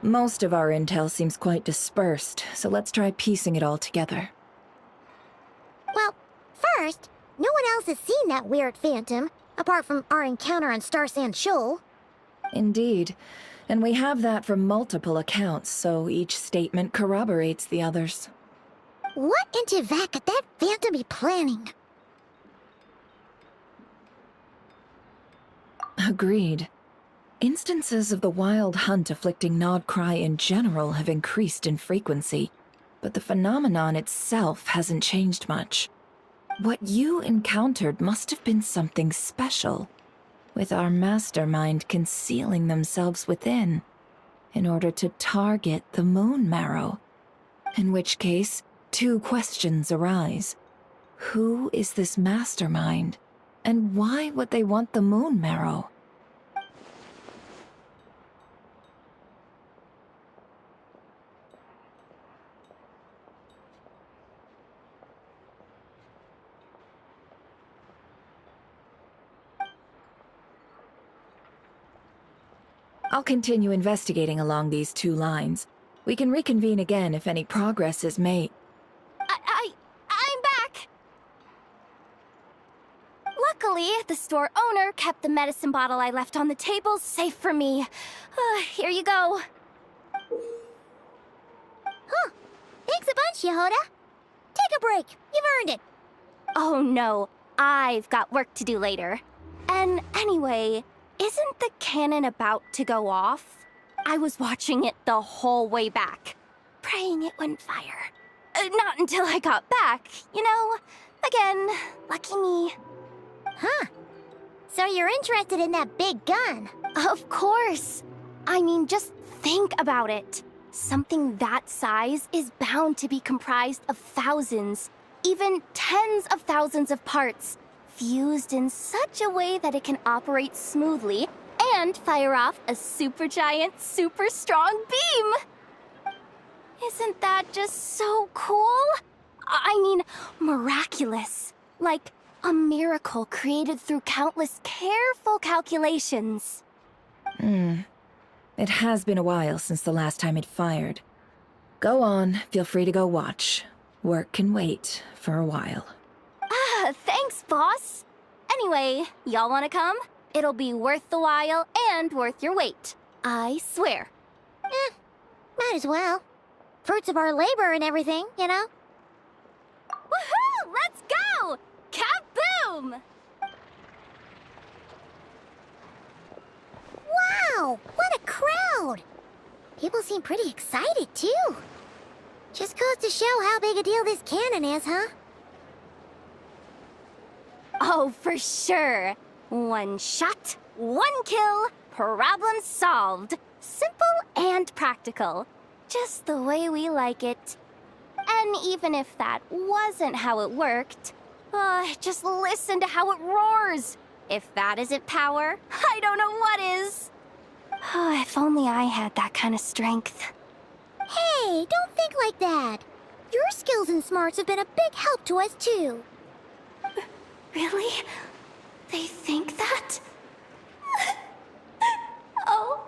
Most of our intel seems quite dispersed, so let's try piecing it all together. Well, first, no one else has seen that weird phantom, apart from our encounter on Star Sand Shoal. Indeed. And we have that from multiple accounts, so each statement corroborates the others. What in Teyvat could that phantom be planning? Agreed. Instances of the wild hunt afflicting Nodcry in general have increased in frequency, but the phenomenon itself hasn't changed much. What you encountered must have been something special, with our mastermind concealing themselves within, in order to target the Moon Marrow. In which case, two questions arise. Who is this mastermind, and why would they want the Moon Marrow? I'll continue investigating along these two lines. We can reconvene again if any progress is made. I'm back! Luckily, the store owner kept the medicine bottle I left on the table safe for me. Here you go. Huh. Thanks a bunch, Yehoda. Take a break. You've earned it. Oh no, I've got work to do later. And anyway, isn't the cannon about to go off? I was watching it the whole way back, praying it wouldn't fire. Not until I got back, you know? Again, lucky me. Huh. So you're interested in that big gun? Of course. I mean, just think about it. Something that size is bound to be comprised of thousands, even tens of thousands of parts, fused in such a way that it can operate smoothly and fire off a supergiant, super strong beam! Isn't that just so cool? I mean, miraculous. Like a miracle created through countless careful calculations. It has been a while since the last time it fired. Go on, feel free to go watch. Work can wait for a while. Thanks, boss. Anyway, y'all wanna come? It'll be worth the while and worth your wait. I swear. Might as well. Fruits of our labor and everything, you know? Woohoo! Let's go! Kaboom! Wow! What a crowd! People seem pretty excited, too. Just goes to show how big a deal this cannon is, huh? Oh, for sure. One shot, one kill, problem solved. Simple and practical. Just the way we like it. And even if that wasn't how it worked, just listen to how it roars. If that isn't power, I don't know what is. Oh, if only I had that kind of strength. Hey, don't think like that. Your skills and smarts have been a big help to us, too. Really? They think that? Oh,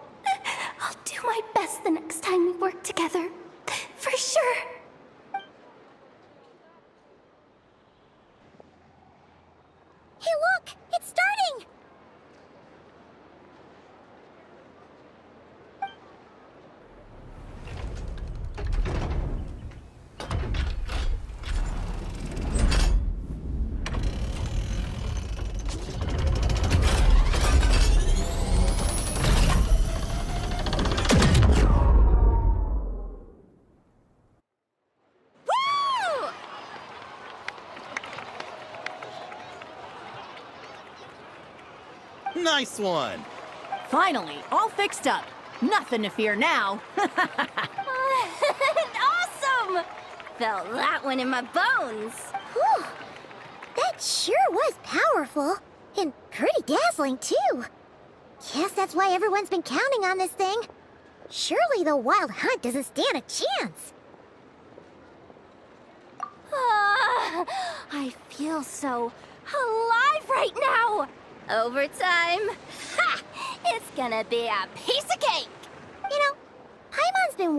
I'll do my best the next time we work together. For sure. Hey, look! It's starting! Nice one! Finally, all fixed up. Nothing to fear now. Awesome! Felt that one in my bones. Whew! That sure was powerful. And pretty dazzling, too. Guess that's why everyone's been counting on this thing. Surely the Wild Hunt doesn't stand a chance. I feel so alive right now. Overtime. Ha! It's gonna be a piece of cake. You know, I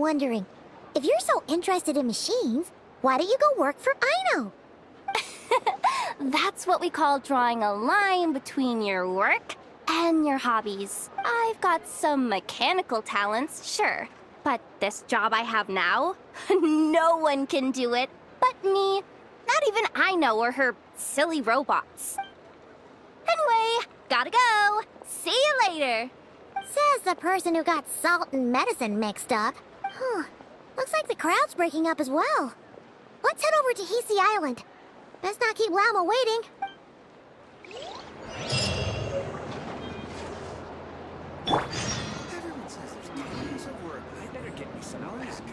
wondering, if you're so interested in machines, why don't you go work for Aino? That's what we call drawing a line between your work and your hobbies. I've got some mechanical talents, sure. But this job I have now, no one can do it but me. Not even Aino or her silly robots. Anyway, gotta go. See you later. Says the person who got salt and medicine mixed up. Looks like the crowd's breaking up as well. Let's head over to Hisi Island. Best not keep Llama waiting. Everyone says there's tons of work. I better get me some ice cream.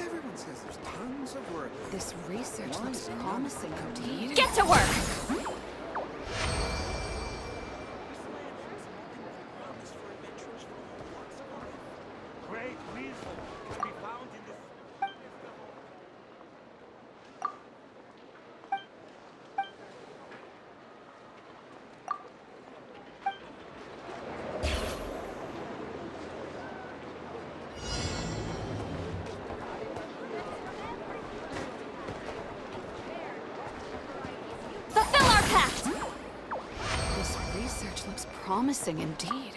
Everyone says there's tons of work. This research looks promising indeed. Get to work! Great wisdom can be found in the Fulfill our pact! This research looks promising indeed.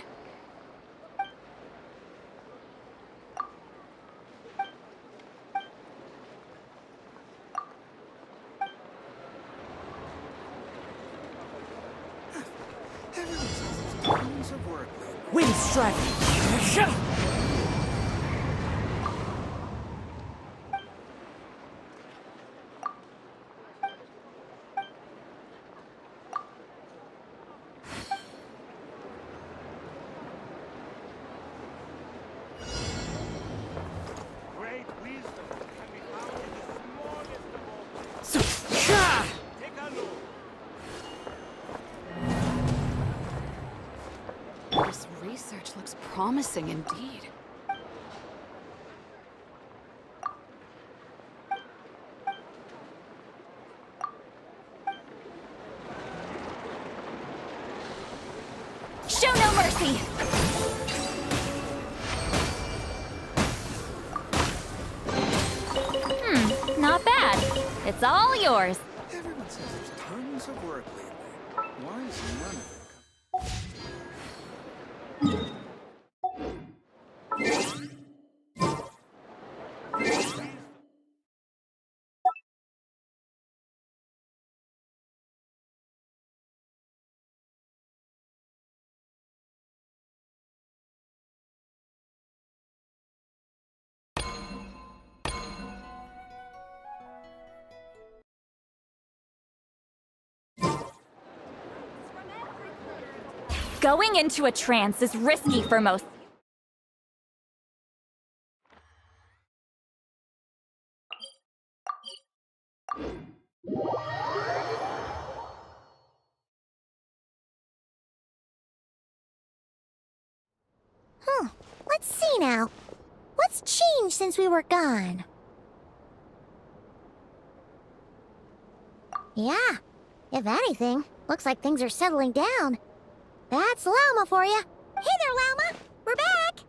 Everyone says there's tons of work. Wind strike! Great wisdom can be found in the smallest of all. Take a look. This research looks promising indeed. Show no mercy! Not bad. It's all yours. Everyone says there's tons of work lately. Why is none of it? Going into a trance is risky for most. Let's see now. What's changed since we were gone? Yeah, if anything, looks like things are settling down. That's Llama for you. Hey there, Llama. We're back.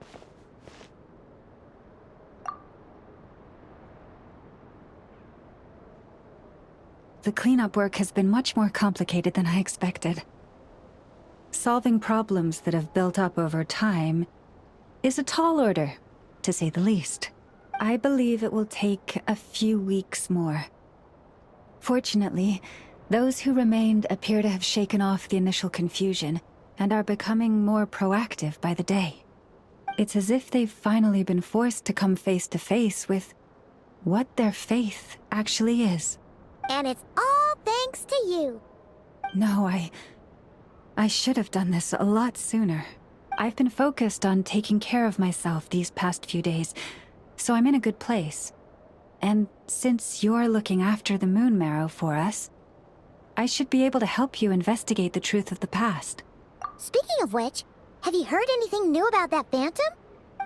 The cleanup work has been much more complicated than I expected. Solving problems that have built up over time is a tall order, to say the least. I believe it will take a few weeks more. Fortunately, those who remained appear to have shaken off the initial confusion and are becoming more proactive by the day. It's as if they've finally been forced to come face to face with what their faith actually is. And it's all thanks to you. No, I should have done this a lot sooner. I've been focused on taking care of myself these past few days, so I'm in a good place. And since you're looking after the moon marrow for us, I should be able to help you investigate the truth of the past. Speaking of which, have you heard anything new about that phantom?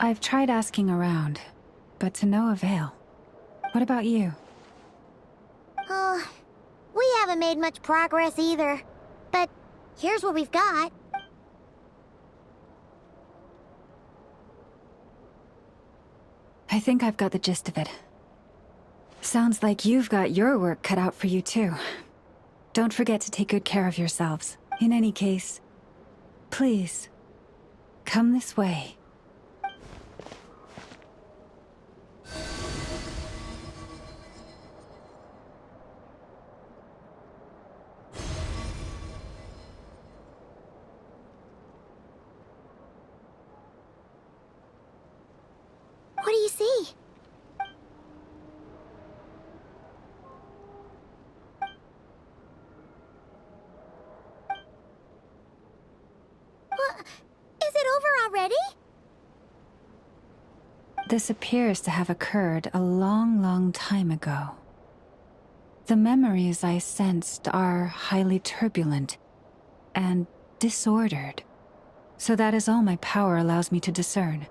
I've tried asking around, but to no avail. What about you? We haven't made much progress either. But here's what we've got. I think I've got the gist of it. Sounds like you've got your work cut out for you too. Don't forget to take good care of yourselves. In any case, please, come this way. What do you see? What? Is it over already? This appears to have occurred a long, long time ago. The memories I sensed are highly turbulent and disordered, so that is all my power allows me to discern.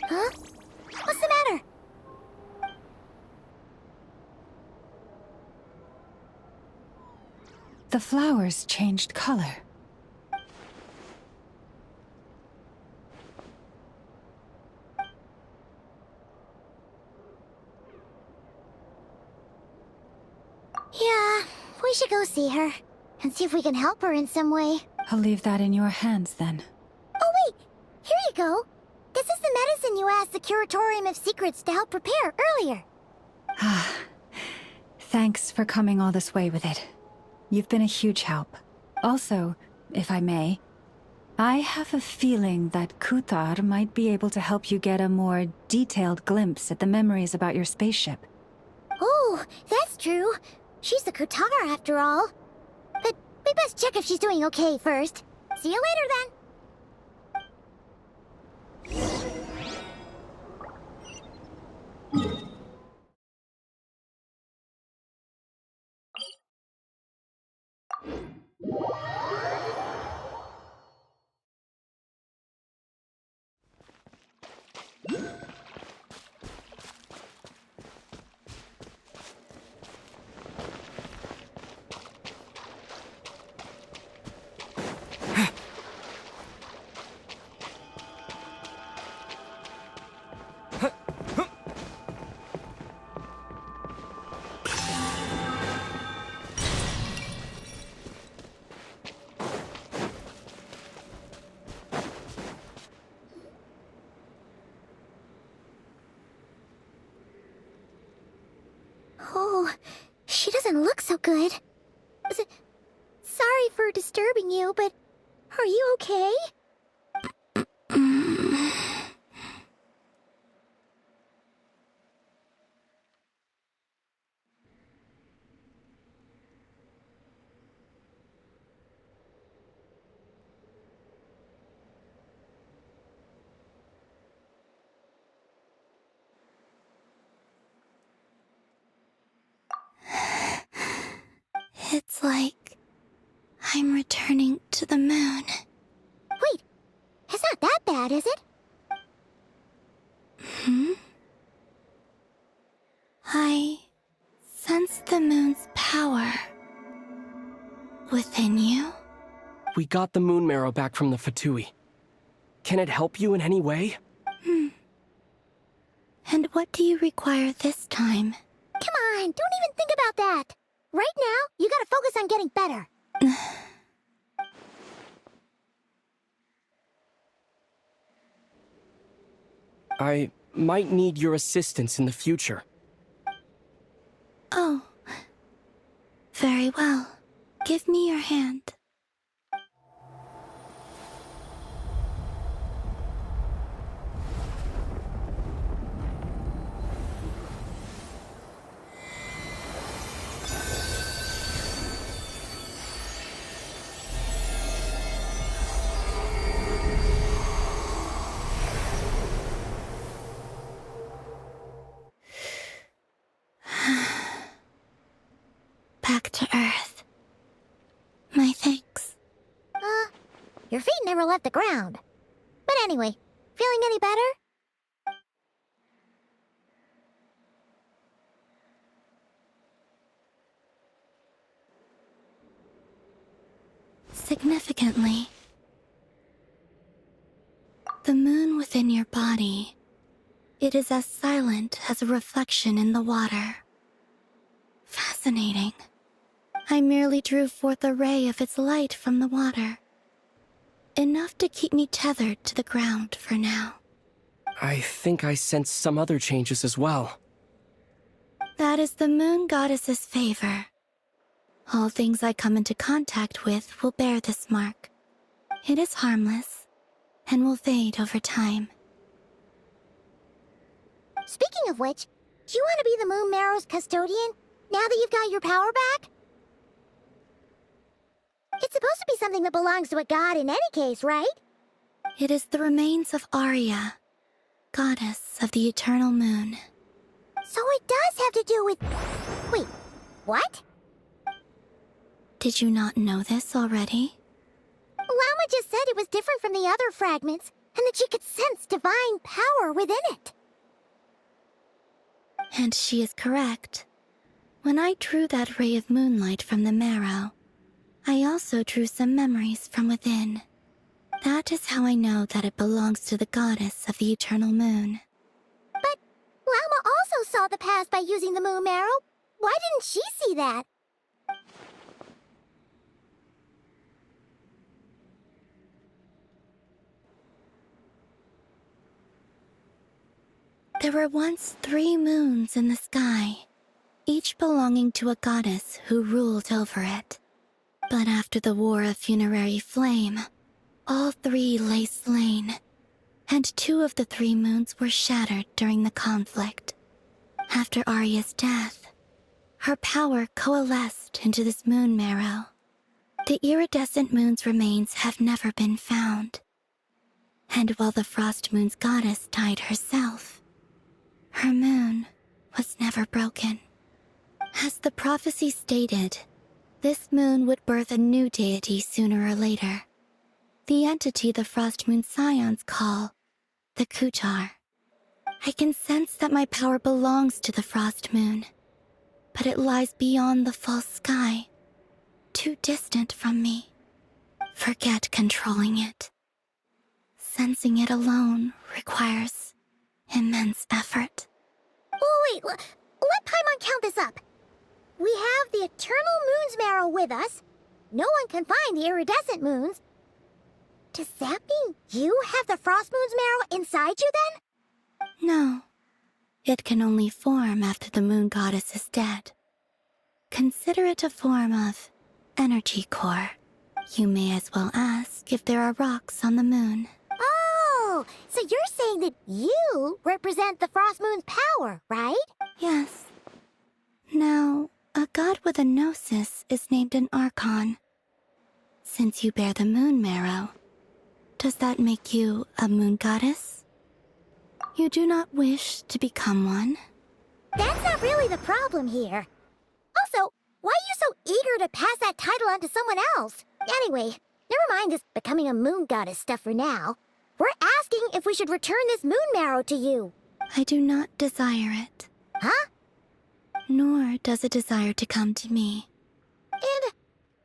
Huh? What's the matter? The flowers changed color. Yeah, we should go see her and see if we can help her in some way. I'll leave that in your hands then. Oh wait, here you go. This is the medicine you asked the Curatorium of Secrets to help prepare earlier. Ah, thanks for coming all this way with it. You've been a huge help. Also, if I may, I have a feeling that Kuthar might be able to help you get a more detailed glimpse at the memories about your spaceship. Oh, that's true. She's the Kutara after all. But we best check if she's doing okay first. See you later then. Oh, she doesn't look so good. Sorry for disturbing you, but are you okay? It's like I'm returning to the moon. Wait, it's not that bad, is it? I sense the moon's power within you. We got the moon marrow back from the Fatui. Can it help you in any way? And what do you require this time? Come on, don't even think about that. Right now, you gotta focus on getting better. I might need your assistance in the future. Oh. Very well. Give me your hand. Back to Earth. My thanks. Your feet never left the ground. But anyway, feeling any better? Significantly, the moon within your body, it is as silent as a reflection in the water. Fascinating. I merely drew forth a ray of its light from the water. Enough to keep me tethered to the ground for now. I think I sense some other changes as well. That is the moon goddess's favor. All things I come into contact with will bear this mark. It is harmless, and will fade over time. Speaking of which, do you want to be the Moon Marrow's custodian, now that you've got your power back? It's supposed to be something that belongs to a god in any case, right? It is the remains of Arya, goddess of the eternal moon. So it does have to do with... Wait, what? Did you not know this already? Lama just said it was different from the other fragments, and that she could sense divine power within it. And she is correct. When I drew that ray of moonlight from the marrow, I also drew some memories from within. That is how I know that it belongs to the goddess of the eternal moon. But Lama also saw the past by using the Moon Marrow. Why didn't she see that? There were once 3 moons in the sky, each belonging to a goddess who ruled over it. But after the War of Funerary Flame, all 3 lay slain, and 2 of the 3 moons were shattered during the conflict. After Arya's death, her power coalesced into this moon marrow. The iridescent moon's remains have never been found. And while the Frost Moon's goddess died herself, her moon was never broken. As the prophecy stated, this moon would birth a new deity sooner or later. The entity the Frost Moon Scions call the Kujar. I can sense that my power belongs to the Frost Moon, but it lies beyond the false sky, too distant from me. Forget controlling it. Sensing it alone requires immense effort. Oh, wait, let Paimon count this up. We have the Eternal Moon's Marrow with us. No one can find the iridescent moons. Does that mean you have the Frost Moon's Marrow inside you then? No. It can only form after the moon goddess is dead. Consider it a form of energy core. You may as well ask if there are rocks on the moon. Oh, so you're saying that you represent the Frost Moon's power, right? Yes. Now, a god with a gnosis is named an Archon. Since you bear the moon marrow, does that make you a moon goddess? You do not wish to become one? That's not really the problem here. Also, why are you so eager to pass that title on to someone else? Anyway, never mind this becoming a moon goddess stuff for now. We're asking if we should return this moon marrow to you. I do not desire it. Huh? Nor does it desire to come to me. And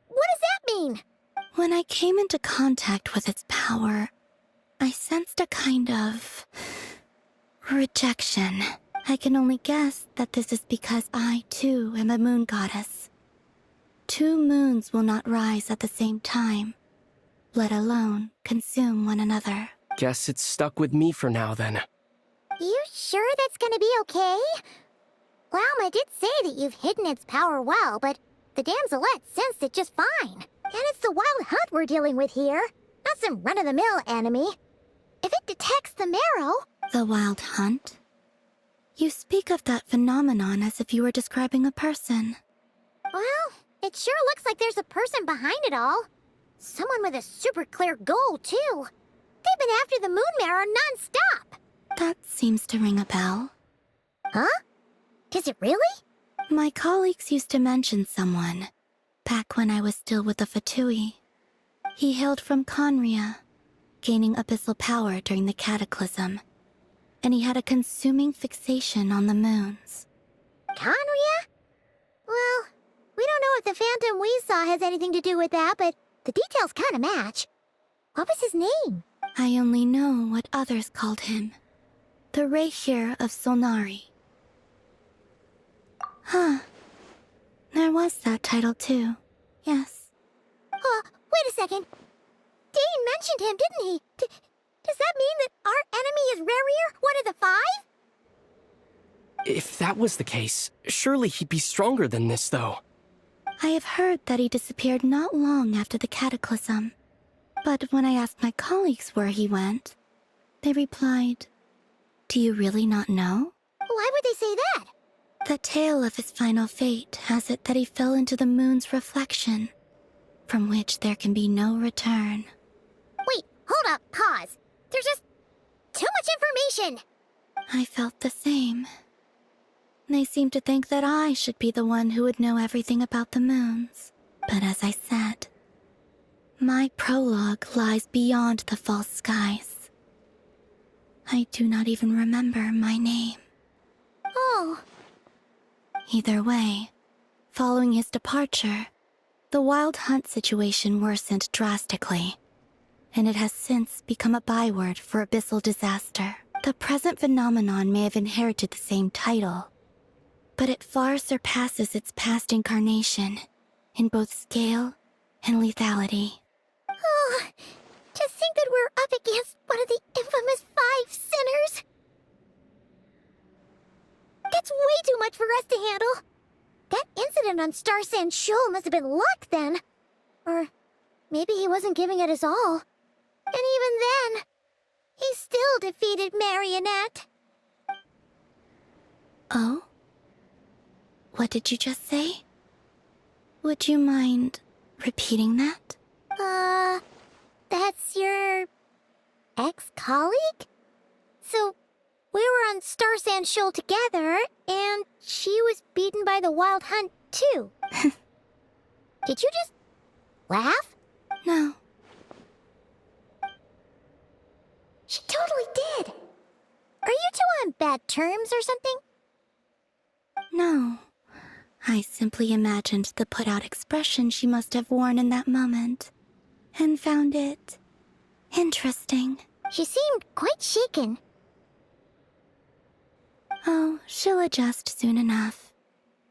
what does that mean? When I came into contact with its power, I sensed a kind of rejection. I can only guess that this is because I, too, am a moon goddess. 2 moons will not rise at the same time, let alone consume one another. Guess it's stuck with me for now then. sure that's gonna be okay? Lauma did say that you've hidden its power well, but the damselette sensed it just fine. And it's the wild hunt we're dealing with here, not some run-of-the-mill enemy. If it detects the marrow... The wild hunt? You speak of that phenomenon as if you were describing a person. Well, it sure looks like there's a person behind it all. Someone with a super clear goal, too. They've been after the moon marrow non-stop. That seems to ring a bell. Huh? Is it really? My colleagues used to mention someone, back when I was still with the Fatui. He hailed from Conria, gaining abyssal power during the cataclysm, and he had a consuming fixation on the moons. Conria? Well, we don't know if the phantom we saw has anything to do with that, but the details kind of match. What was his name? I only know what others called him. The Rehir of Solnari. Huh. There was that title too. Yes. Wait a second. Dane mentioned him, didn't he? Does that mean that our enemy is Rarier, one of the five? If that was the case, surely he'd be stronger than this, though. I have heard that he disappeared not long after the cataclysm. But when I asked my colleagues where he went, they replied, "Do you really not know?" Why would they say that? The tale of his final fate has it that he fell into the moon's reflection, from which there can be no return. Wait, hold up, pause. There's just too much information. I felt the same. They seemed to think that I should be the one who would know everything about the moons. But as I said, my prologue lies beyond the false skies. I do not even remember my name. Oh. Either way, following his departure, the wild hunt situation worsened drastically, and it has since become a byword for abyssal disaster. The present phenomenon may have inherited the same title, but it far surpasses its past incarnation in both scale and lethality. Oh, to think that we're up against one of the infamous 5 sinners. That's way too much for us to handle. That incident on Star Sand Shoal must have been luck then. Or maybe he wasn't giving it his all. And even then, he still defeated Marionette. Oh? What did you just say? Would you mind repeating that? That's your ex-colleague? So, we were on Star Sand Shoal together, and she was beaten by the Wild Hunt, too. Did you just laugh? No. She totally did. Are you two on bad terms or something? No. I simply imagined the put-out expression she must have worn in that moment, and found it interesting. She seemed quite shaken. Oh, she'll adjust soon enough.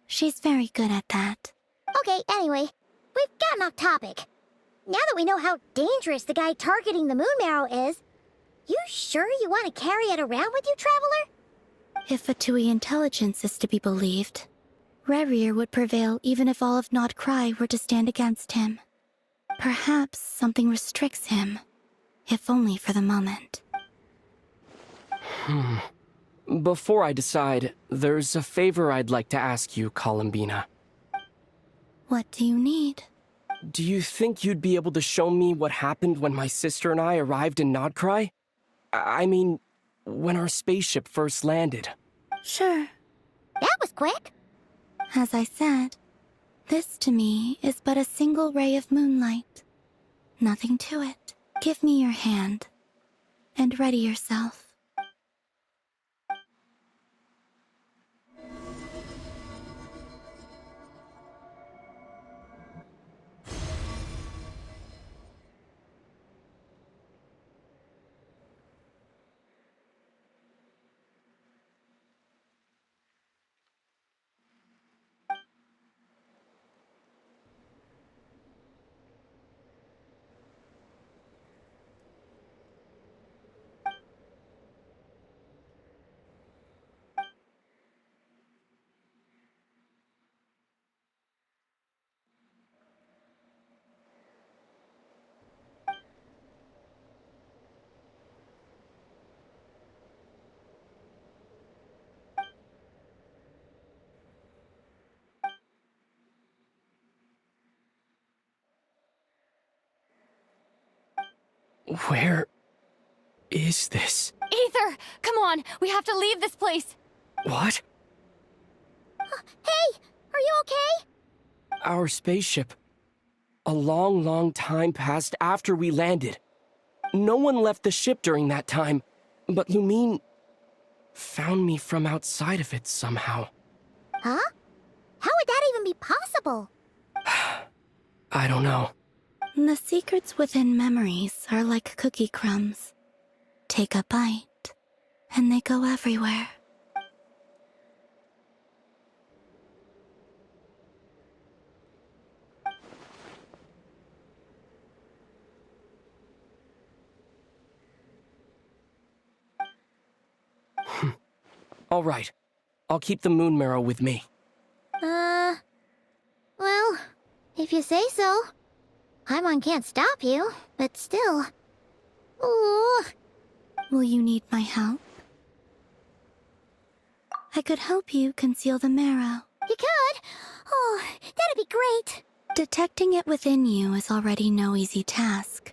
She's very good at that. Okay, anyway, we've gotten off topic. Now that we know how dangerous the guy targeting the moon marrow is, you sure you want to carry it around with you, Traveler? If Fatui intelligence is to be believed, Rarier would prevail even if all of Nod Cry were to stand against him. Perhaps something restricts him, if only for the moment. Before I decide, there's a favor I'd like to ask you, Columbina. What do you need? Do you think you'd be able to show me what happened when my sister and I arrived in Nodcry? I mean, when our spaceship first landed. Sure. That was quick. As I said, this to me is but a single ray of moonlight. Nothing to it. Give me your hand, and ready yourself. Where is this? Ether, come on, we have to leave this place. What? Hey, are you okay? Our spaceship. A long, long time passed after we landed. No one left the ship during that time, but Lumine found me from outside of it somehow. Huh? How would that even be possible? I don't know. The secrets within memories are like cookie crumbs. Take a bite, and they go everywhere. All right. I'll keep the moon marrow with me. Well, if you say so. Paimon can't stop you, but still. Ooh. Will you need my help? I could help you conceal the marrow. You could? Oh, that'd be great. Detecting it within you is already no easy task.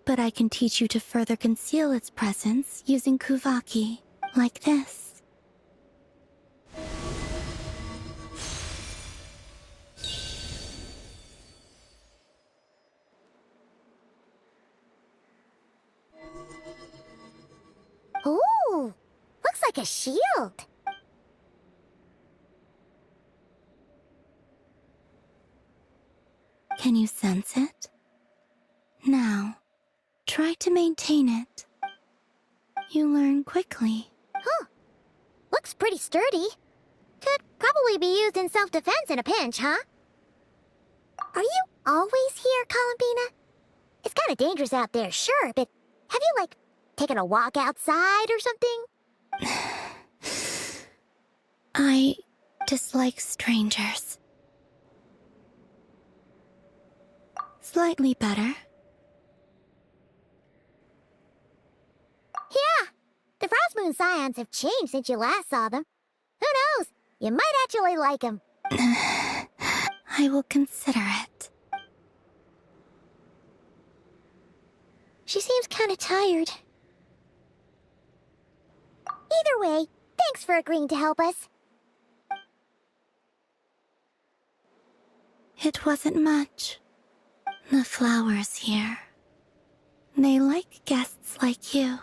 But I can teach you to further conceal its presence using Kuvaki, like this. Ooh, looks like a shield. Can you sense it? Now, try to maintain it. You learn quickly. Huh. Looks pretty sturdy. Could probably be used in self-defense in a pinch, huh? Are you always here, Columbina? It's kind of dangerous out there, sure, but have you, like, taken a walk outside or something? I dislike strangers. Slightly better. Yeah, the Frost Moon Scions have changed since you last saw them. Who knows? You might actually like them. I will consider it. She seems kind of tired. Either way, thanks for agreeing to help us. It wasn't much. The flowers here. They like guests like you.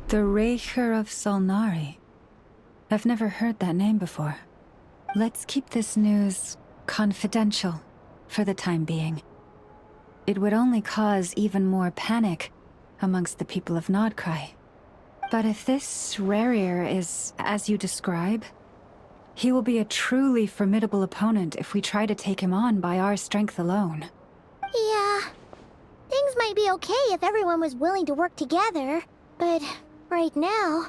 The Raker of Solnari. I've never heard that name before. Let's keep this news confidential for the time being. It would only cause even more panic amongst the people of Nodcry. But if this Rarir is as you describe, he will be a truly formidable opponent if we try to take him on by our strength alone. Yeah. Things might be okay if everyone was willing to work together, but right now...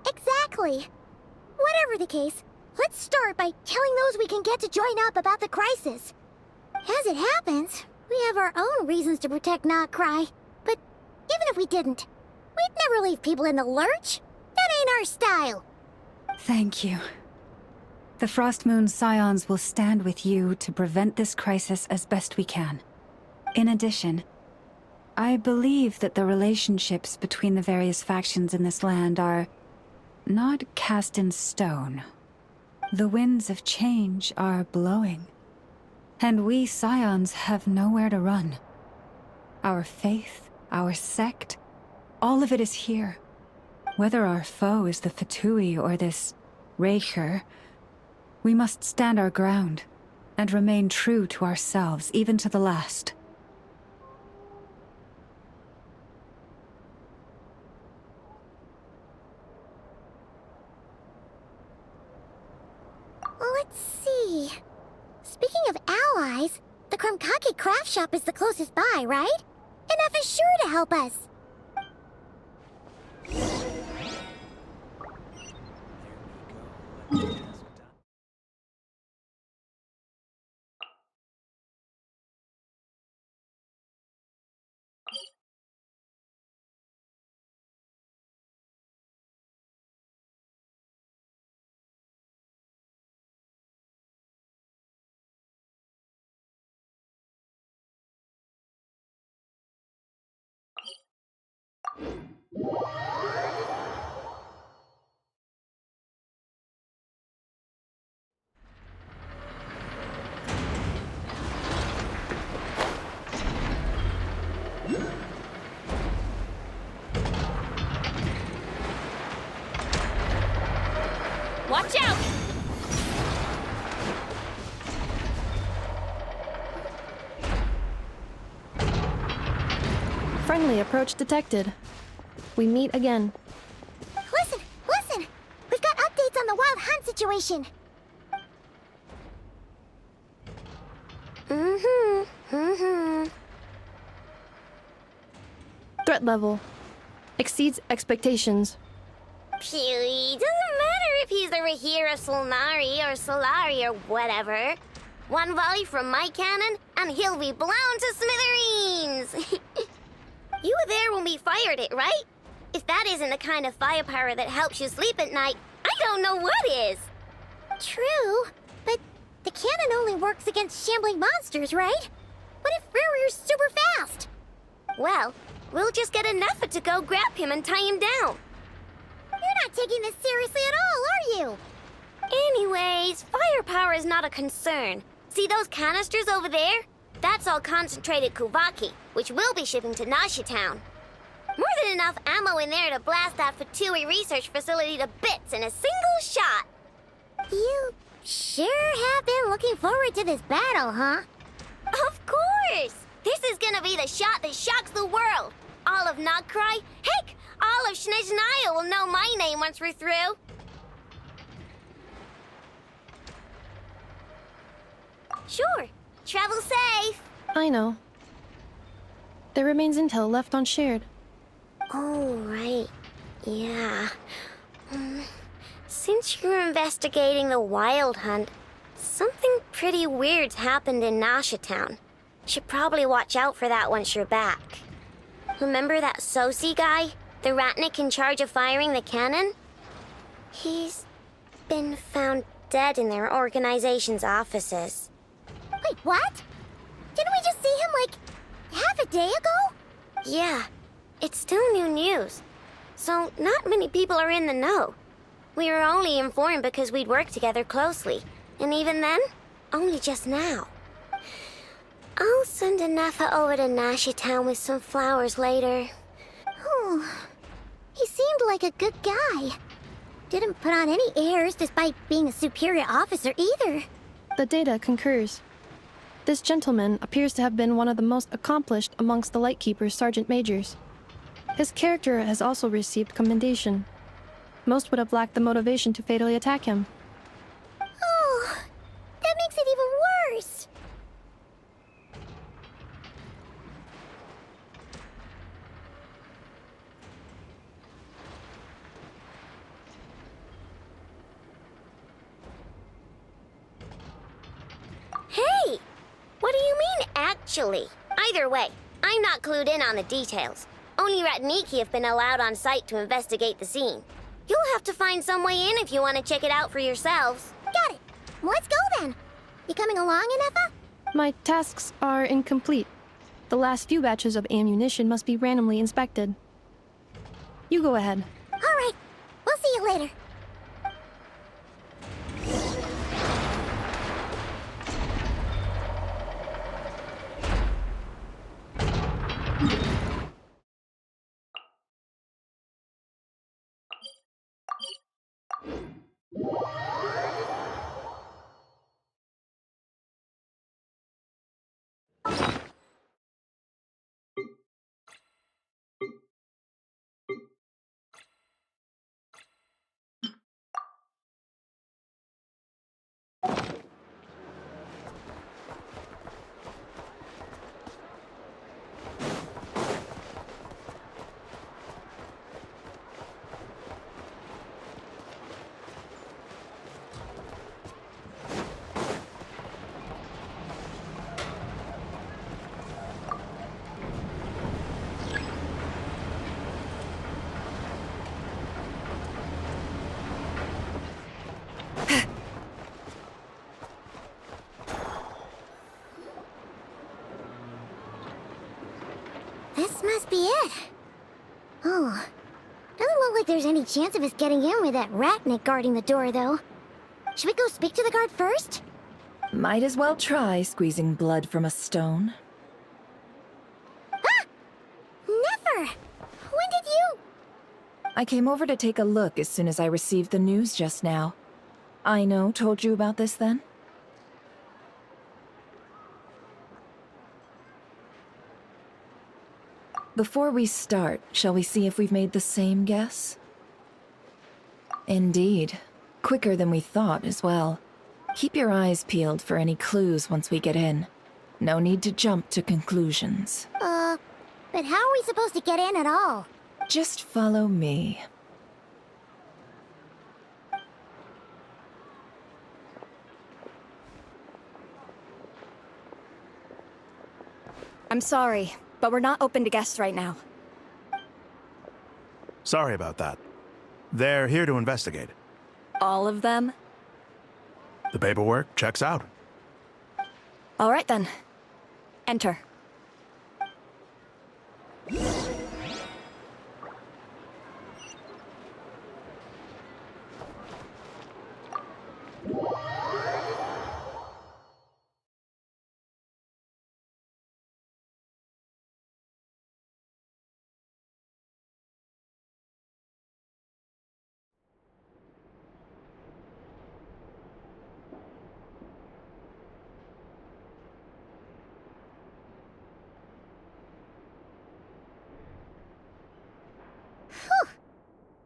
Exactly. Whatever the case, let's start by telling those we can get to join up about the crisis. As it happens, we have our own reasons to protect Nodcry, but even if we didn't, we'd never leave people in the lurch. That ain't our style. Thank you. The Frostmoon Scions will stand with you to prevent this crisis as best we can. In addition, I believe that the relationships between the various factions in this land are not cast in stone. The winds of change are blowing, and we Scions have nowhere to run. Our faith, our sect, all of it is here. Whether our foe is the Fatui or this Raker, we must stand our ground and remain true to ourselves, even to the last. Let's see. Speaking of allies, the Krumkake craft shop is the closest by, right? And F is sure to help us. Watch out! Friendly approach detected. We meet again. Listen! Listen! We've got updates on the wild hunt situation. Threat level exceeds expectations. Phew, doesn't matter if he's the Rahir of Solnari or Solari or whatever. One volley from my cannon, and he'll be blown to smithereens! You were there when we fired it, right? If that isn't the kind of firepower that helps you sleep at night, I don't know what is! True, but the cannon only works against shambling monsters, right? What if Rarir's super fast? Well, we'll just get enough to go grab him and tie him down. You're not taking this seriously at all, are you? Anyways, firepower is not a concern. See those canisters over there? That's all concentrated Kuvaki, which we'll be shipping to Nasha Town. More than enough ammo in there to blast that Fatui research facility to bits in a single shot. You sure have been looking forward to this battle, huh? Of course! This is gonna be the shot that shocks the world. All of Nodcry, heck, all of Snezhnaya will know my name once we're through. Sure. Travel safe. I know. There remains intel left unshared. Oh, right. Yeah. Since you're investigating the Wild Hunt, something pretty weird's happened in Nasha Town. Should probably watch out for that once you're back. Remember that Sosi guy? The Ratnik in charge of firing the cannon? He's been found dead in their organization's offices. Wait, what? Didn't we just see him, like, half a day ago? Yeah. It's still new news. So not many people are in the know. We were only informed because we'd worked together closely. And even then, only just now. I'll send a Nefa over to Nasha Town with some flowers later. Oh, he seemed like a good guy. Didn't put on any airs despite being a superior officer either. The data concurs. This gentleman appears to have been one of the most accomplished amongst the Lightkeeper's sergeant majors. His character has also received commendation. Most would have lacked the motivation to fatally attack him. Oh, that makes it even worse. Hey! What do you mean, actually? Either way, I'm not clued in on the details. Only Redmagic have been allowed on site to investigate the scene. You'll have to find some way in if you want to check it out for yourselves. Got it. Let's go then. You coming along, Inefa? My tasks are incomplete. The last few batches of ammunition must be randomly inspected. You go ahead. All right. We'll see you later. This must be it. Oh, doesn't look like there's any chance of us getting in with that Ratnik guarding the door, though. Should we go speak to the guard first? Might as well try squeezing blood from a stone. Ah! Never! When did you... I came over to take a look as soon as I received the news just now. Aino told you about this then? Before we start, shall we see if we've made the same guess? Indeed. Quicker than we thought as well. Keep your eyes peeled for any clues once we get in. No need to jump to conclusions. But how are we supposed to get in at all? Just follow me. I'm sorry, but we're not open to guests right now. Sorry about that. They're here to investigate. All of them? The paperwork checks out. All right then. Enter.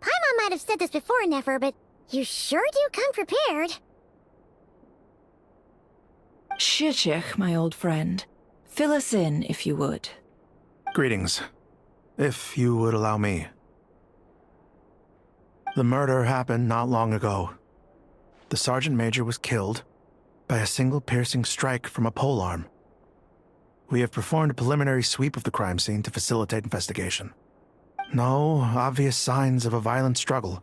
Paimon might have said this before, Nefer, but you sure do come prepared. Shishich, my old friend. Fill us in, if you would. Greetings. If you would allow me. The murder happened not long ago. The Sergeant Major was killed by a single piercing strike from a polearm. We have performed a preliminary sweep of the crime scene to facilitate investigation. No obvious signs of a violent struggle.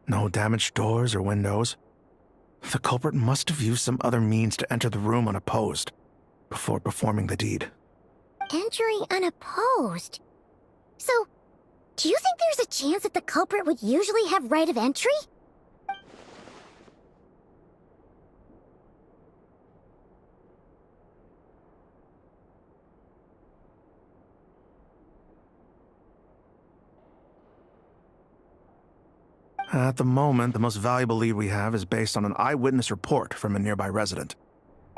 No damaged doors or windows. The culprit must have used some other means to enter the room unopposed before performing the deed. Entering unopposed? So, do you think there's a chance that the culprit would usually have right of entry? At the moment, the most valuable lead we have is based on an eyewitness report from a nearby resident.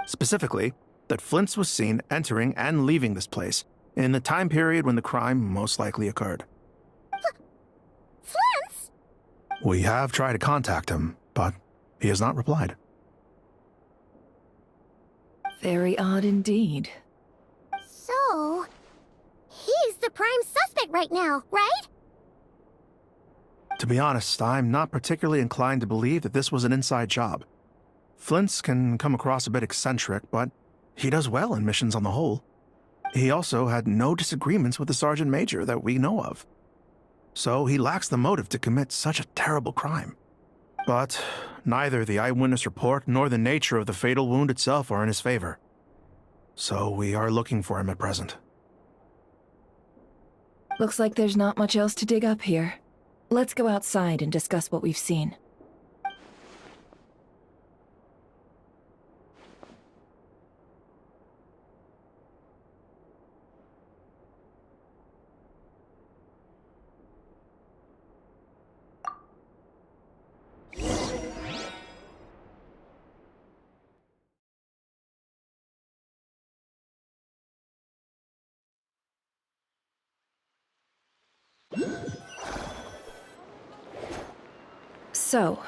Specifically, that Flint's was seen entering and leaving this place in the time period when the crime most likely occurred. Flint's? We have tried to contact him, but he has not replied. Very odd indeed. So, he's the prime suspect right now, right? To be honest, I'm not particularly inclined to believe that this was an inside job. Flint's can come across a bit eccentric, but he does well in missions on the whole. He also had no disagreements with the Sergeant Major that we know of. So he lacks the motive to commit such a terrible crime. But neither the eyewitness report nor the nature of the fatal wound itself are in his favor. So we are looking for him at present. Looks like there's not much else to dig up here. Let's go outside and discuss what we've seen. So,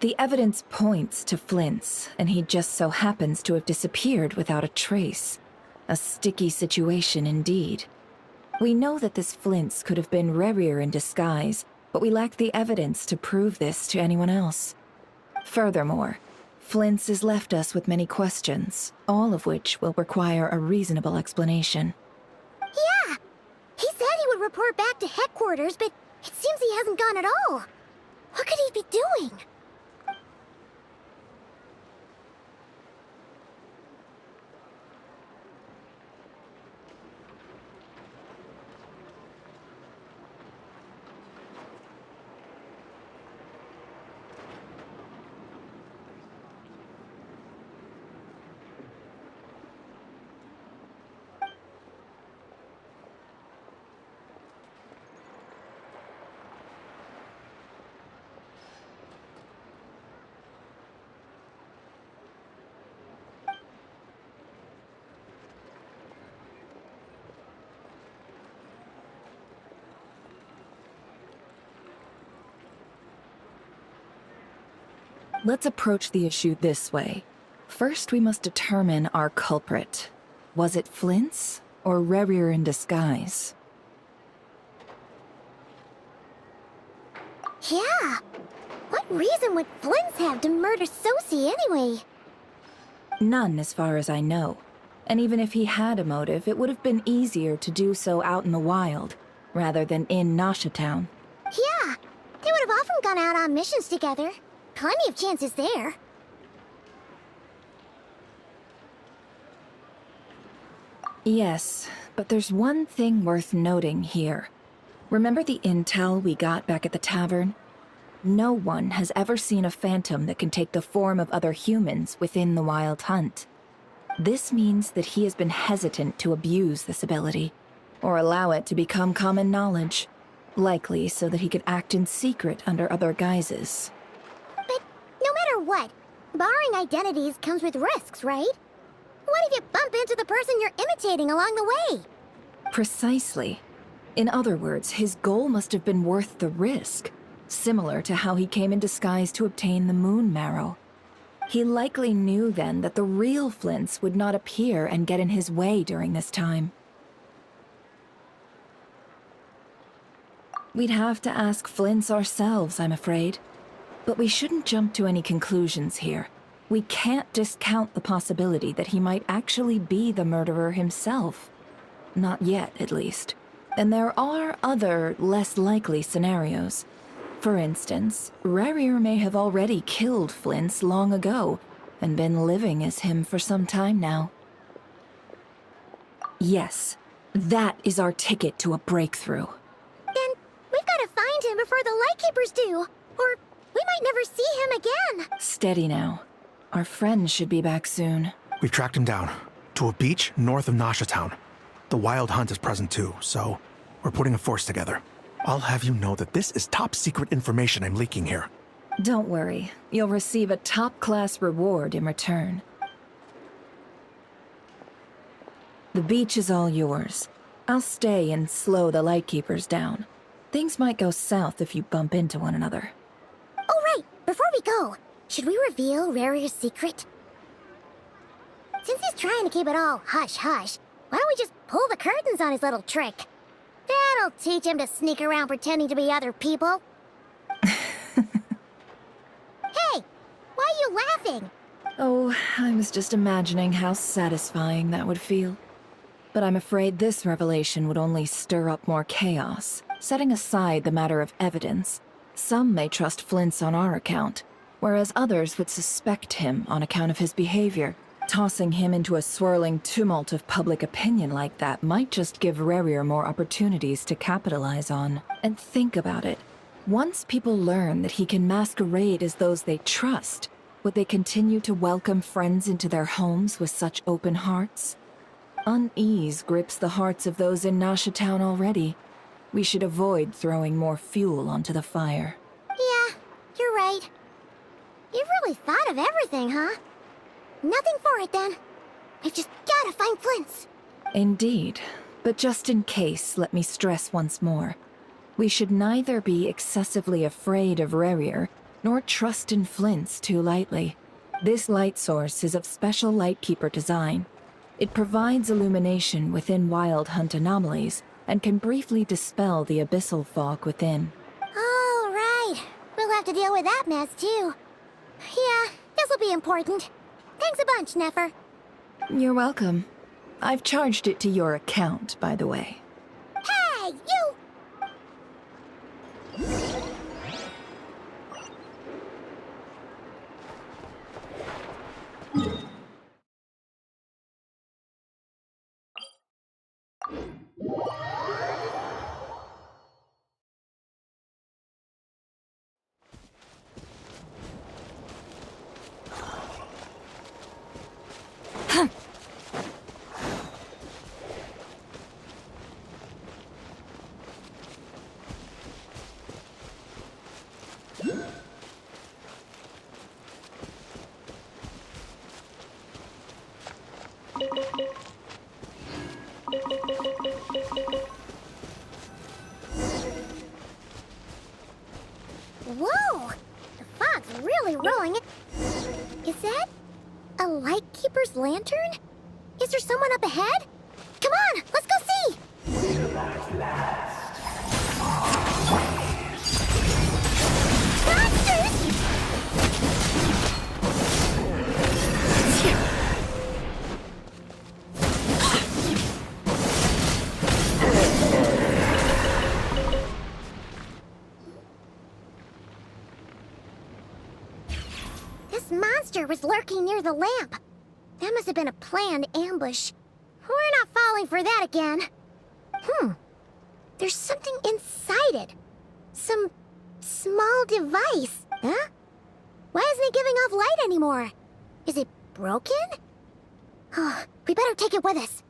the evidence points to Flint's, and he just so happens to have disappeared without a trace. A sticky situation indeed. We know that this Flint's could have been Rerir in disguise, but we lack the evidence to prove this to anyone else. Furthermore, Flint's has left us with many questions, all of which will require a reasonable explanation. Yeah! He said he would report back to headquarters, but it seems he hasn't gone at all. What could he be doing? Let's approach the issue this way. First, we must determine our culprit. Was it Flint's or Rerir in disguise? Yeah! What reason would Flint's have to murder Sosie anyway? None, as far as I know. And even if he had a motive, it would have been easier to do so out in the wild, rather than in Nasha Town. Yeah! They would have often gone out on missions together. Plenty of chances there. Yes, but there's one thing worth noting here. Remember the intel we got back at the tavern? No one has ever seen a phantom that can take the form of other humans within the Wild Hunt. This means that he has been hesitant to abuse this ability, or allow it to become common knowledge, likely so that he could act in secret under other guises. But no matter what, borrowing identities comes with risks, right? What if you bump into the person you're imitating along the way? Precisely. In other words, his goal must have been worth the risk, similar to how he came in disguise to obtain the moon marrow. He likely knew then that the real Flints would not appear and get in his way during this time. We'd have to ask Flint's ourselves, I'm afraid. But we shouldn't jump to any conclusions here. We can't discount the possibility that he might actually be the murderer himself. Not yet, at least. And there are other, less likely scenarios. For instance, Rarier may have already killed Flint's long ago, and been living as him for some time now. Yes, that is our ticket to a breakthrough. Then we've got to find him before the Lightkeepers do, or we might never see him again. Steady now. Our friend should be back soon. We've tracked him down to a beach north of Nasha Town. The Wild Hunt is present too, so we're putting a force together. I'll have you know that this is top secret information I'm leaking here. Don't worry. You'll receive a top-class reward in return. The beach is all yours. I'll stay and slow the Lightkeepers down. Things might go south if you bump into one another. Oh, right. Before we go, should we reveal Rarier's secret? Since he's trying to keep it all hush-hush, why don't we just pull the curtains on his little trick? That'll teach him to sneak around pretending to be other people. Hey, why are you laughing? Oh, I was just imagining how satisfying that would feel. But I'm afraid this revelation would only stir up more chaos. Setting aside the matter of evidence, some may trust Flint's on our account, whereas others would suspect him on account of his behavior. Tossing him into a swirling tumult of public opinion like that might just give Rarier more opportunities to capitalize on. And think about it. Once people learn that he can masquerade as those they trust, would they continue to welcome friends into their homes with such open hearts? Unease grips the hearts of those in Nasha Town already. We should avoid throwing more fuel onto the fire. Yeah, you're right. You've really thought of everything, huh? Nothing for it, then. We've just gotta find Flint's. Indeed. But just in case, let me stress once more. We should neither be excessively afraid of Rarier, nor trust in Flint's too lightly. This light source is of special Lightkeeper design. It provides illumination within Wild Hunt anomalies, and can briefly dispel the abyssal fog within. Oh, right. We'll have to deal with that mess, too. Yeah, this'll be important. Thanks a bunch, Nefer. You're welcome. I've charged it to your account, by the way. Hey, you! Whoa! The fog's really rolling. Is that a Lightkeeper's lantern? Is there someone up ahead? Come on, let's go see! Monsters! This monster was lurking near the lamp. That must have been a planned ambush. We're not falling for that again. There's something inside it. Some small device. Huh? Why isn't it giving off light anymore? Is it broken? Oh, we better take it with us.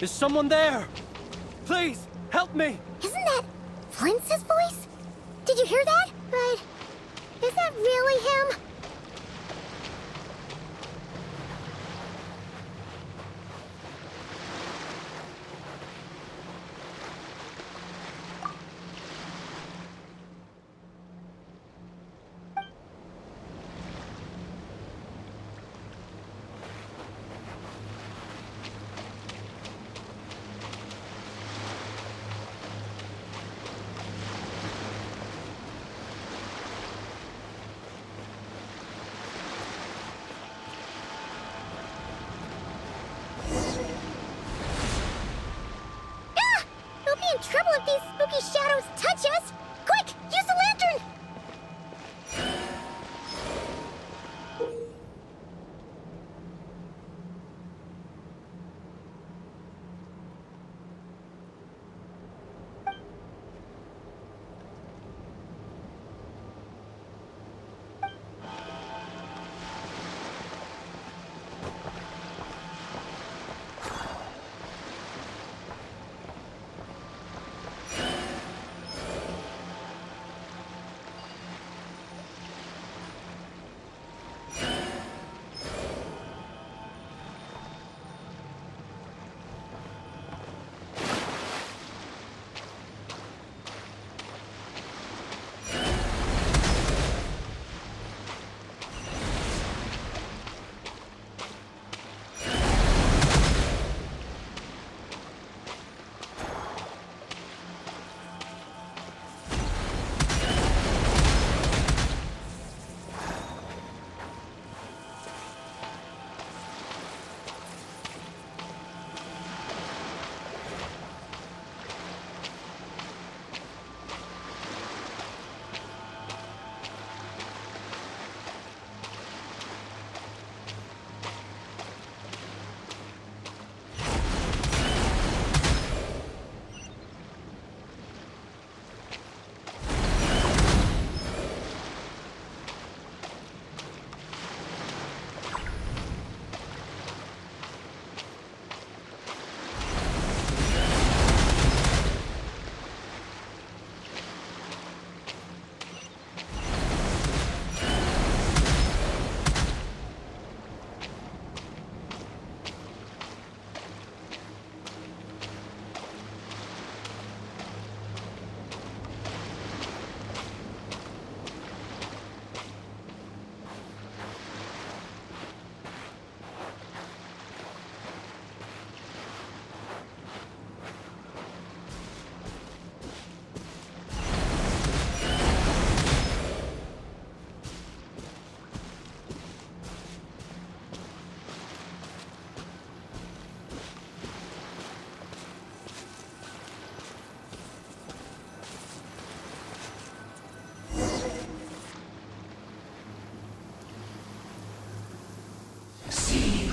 Is someone there? Please, help me! Isn't that Flintz's voice? Did you hear that? But is that really him? We'll be in trouble if these spooky shadows touch us! Quick, use the lantern!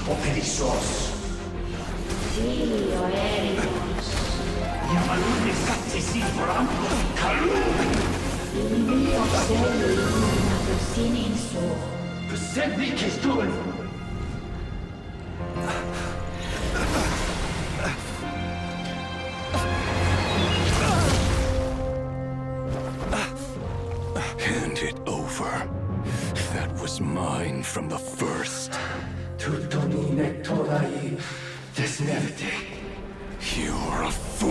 Operissos. Yamalune sattesi forampo kalun. Semmi kestun. Hand it over. That was mine from the first. Tutto mi nectorai desnevite. You're a fool.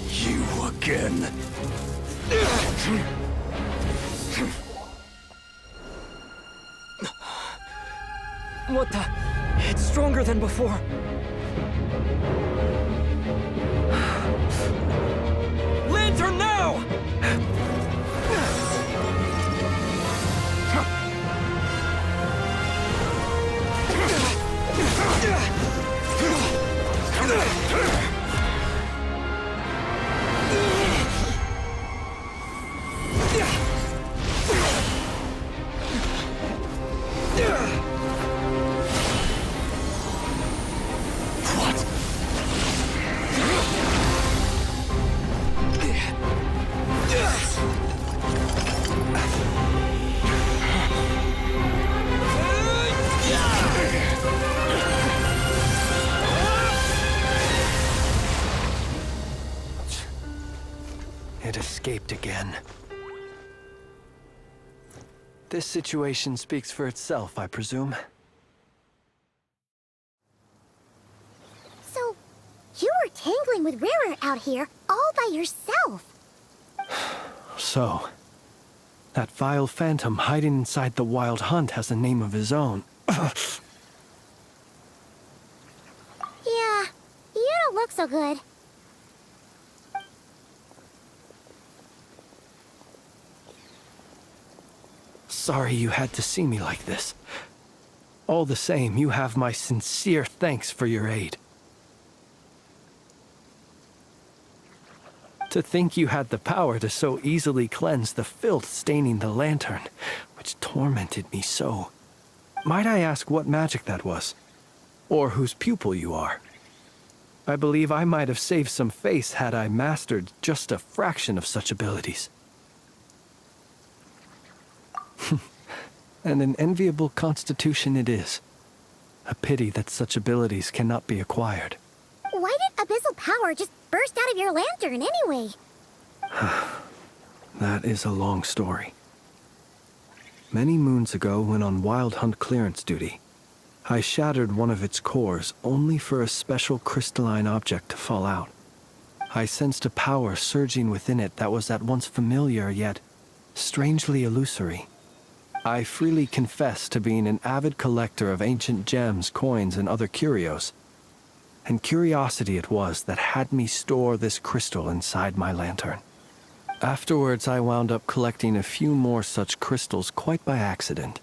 You again. What the? It's stronger than before. Lantern now! again. This situation speaks for itself, I presume. So, you were tangling with Rara out here all by yourself. So, that vile phantom hiding inside the Wild Hunt has a name of his own. Yeah, you don't look so good. Sorry you had to see me like this. All the same, you have my sincere thanks for your aid. To think you had the power to so easily cleanse the filth staining the lantern, which tormented me so. Might I ask what magic that was? Or whose pupil you are? I believe I might have saved some face had I mastered just a fraction of such abilities. And an enviable constitution it is. A pity that such abilities cannot be acquired. Why did abyssal power just burst out of your lantern anyway? That is a long story. Many moons ago, when on Wild Hunt clearance duty, I shattered one of its cores only for a special crystalline object to fall out. I sensed a power surging within it that was at once familiar yet strangely illusory. I freely confess to being an avid collector of ancient gems, coins, and other curios. And curiosity it was that had me store this crystal inside my lantern. Afterwards, I wound up collecting a few more such crystals quite by accident,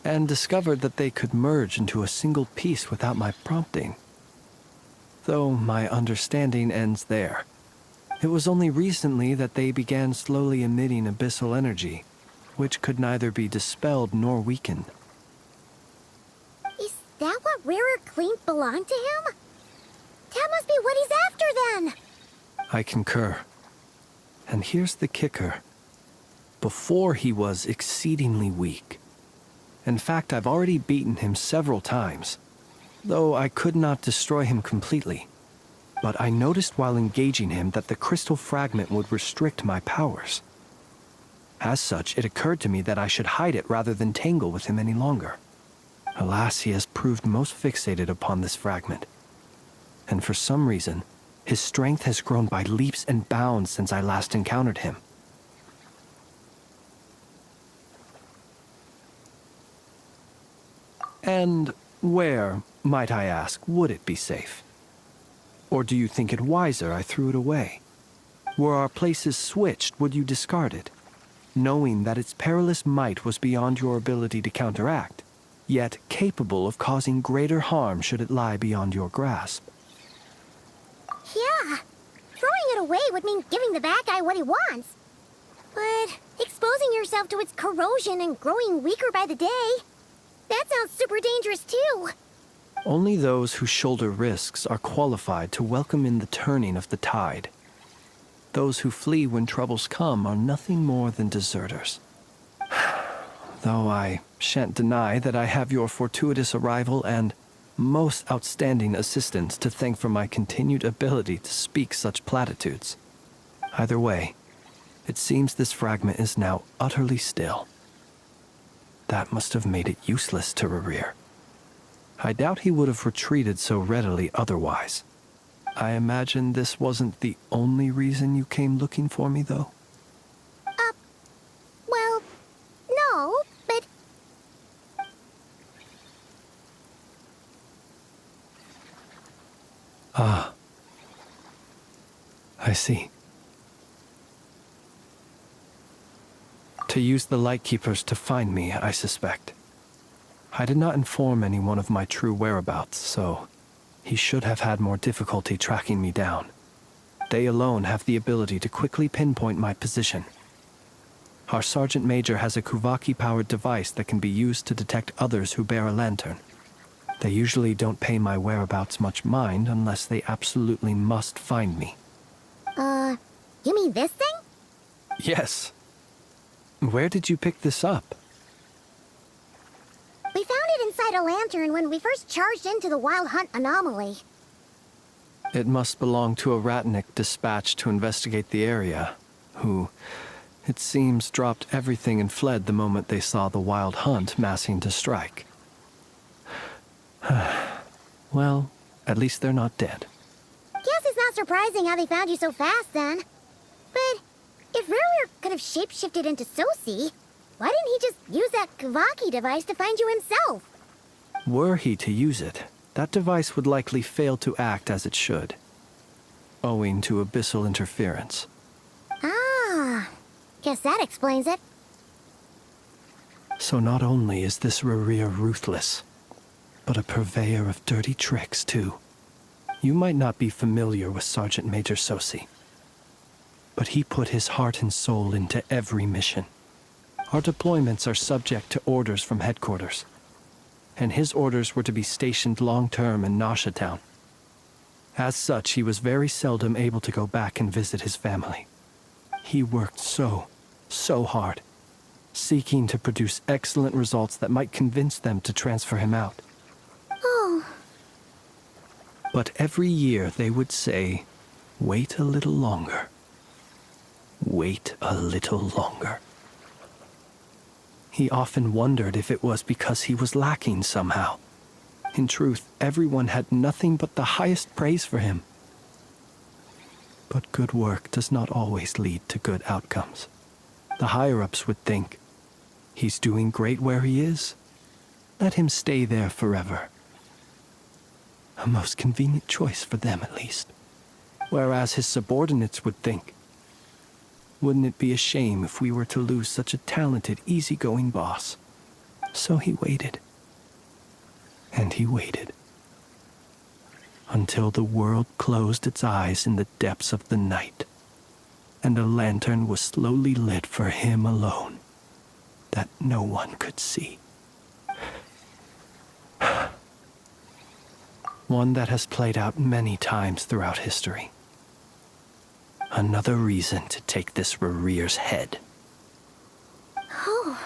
and discovered that they could merge into a single piece without my prompting. Though my understanding ends there. It was only recently that they began slowly emitting abyssal energy, which could neither be dispelled nor weakened. Is that what Rara claimed belonged to him? That must be what he's after then! I concur. And here's the kicker. Before he was exceedingly weak. In fact, I've already beaten him several times, though I could not destroy him completely. But I noticed while engaging him that the crystal fragment would restrict my powers. As such, it occurred to me that I should hide it rather than tangle with him any longer. Alas, he has proved most fixated upon this fragment. And for some reason, his strength has grown by leaps and bounds since I last encountered him. And where, might I ask, would it be safe? Or do you think it wiser I threw it away? Were our places switched, would you discard it, knowing that its perilous might was beyond your ability to counteract, yet capable of causing greater harm should it lie beyond your grasp? Yeah, throwing it away would mean giving the bad guy what he wants. But exposing yourself to its corrosion and growing weaker by the day, that sounds super dangerous too. Only those who shoulder risks are qualified to welcome in the turning of the tide. Those who flee when troubles come are nothing more than deserters. Though I shan't deny that I have your fortuitous arrival and most outstanding assistance to thank for my continued ability to speak such platitudes. Either way, it seems this fragment is now utterly still. That must have made it useless to Rerir. I doubt he would have retreated so readily otherwise. I imagine this wasn't the only reason you came looking for me, though? Well, no, but... Ah. I see. To use the Lightkeepers to find me, I suspect. I did not inform anyone of my true whereabouts, so he should have had more difficulty tracking me down. They alone have the ability to quickly pinpoint my position. Our Sergeant Major has a Kuvaki-powered device that can be used to detect others who bear a lantern. They usually don't pay my whereabouts much mind unless they absolutely must find me. You mean this thing? Yes. Where did you pick this up? We found it inside a lantern when we first charged into the Wild Hunt anomaly. It must belong to a Ratnik dispatched to investigate the area, who it seems, dropped everything and fled the moment they saw the Wild Hunt massing to strike. Well, at least they're not dead. Guess it's not surprising how they found you so fast, then. But if Rurier could have shapeshifted into Sosi, why didn't he just use that Kavaki device to find you himself? Were he to use it, that device would likely fail to act as it should, owing to abyssal interference. Ah, guess that explains it. So not only is this Rurier ruthless, but a purveyor of dirty tricks, too. You might not be familiar with Sergeant Major Sosi, but he put his heart and soul into every mission. Our deployments are subject to orders from headquarters, and his orders were to be stationed long-term in Nasha Town. As such, he was very seldom able to go back and visit his family. He worked so hard, seeking to produce excellent results that might convince them to transfer him out. Oh. But every year they would say, "Wait a little longer. Wait a little longer." He often wondered if it was because he was lacking somehow. In truth, everyone had nothing but the highest praise for him. But good work does not always lead to good outcomes. The higher-ups would think, he's doing great where he is. Let him stay there forever. A most convenient choice for them, at least. Whereas his subordinates would think, wouldn't it be a shame if we were to lose such a talented, easygoing boss? So he waited. And he waited. Until the world closed its eyes in the depths of the night, and a lantern was slowly lit for him alone, that no one could see. One that has played out many times throughout history. Another reason to take this Rurier's head. Oh.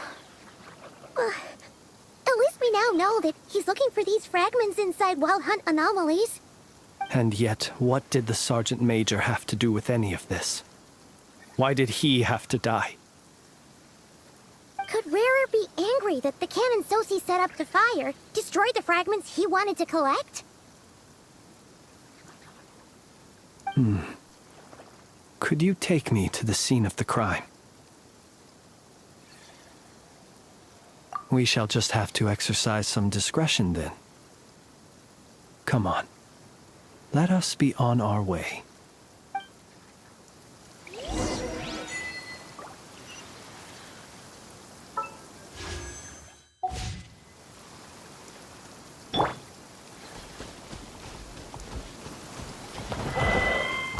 At least we now know that he's looking for these fragments inside Wild Hunt anomalies. And yet, what did the Sergeant Major have to do with any of this? Why did he have to die? Could Rarer be angry that the cannon Sosi set up to fire destroyed the fragments he wanted to collect? Could you take me to the scene of the crime? We shall just have to exercise some discretion then. Come on. Let us be on our way.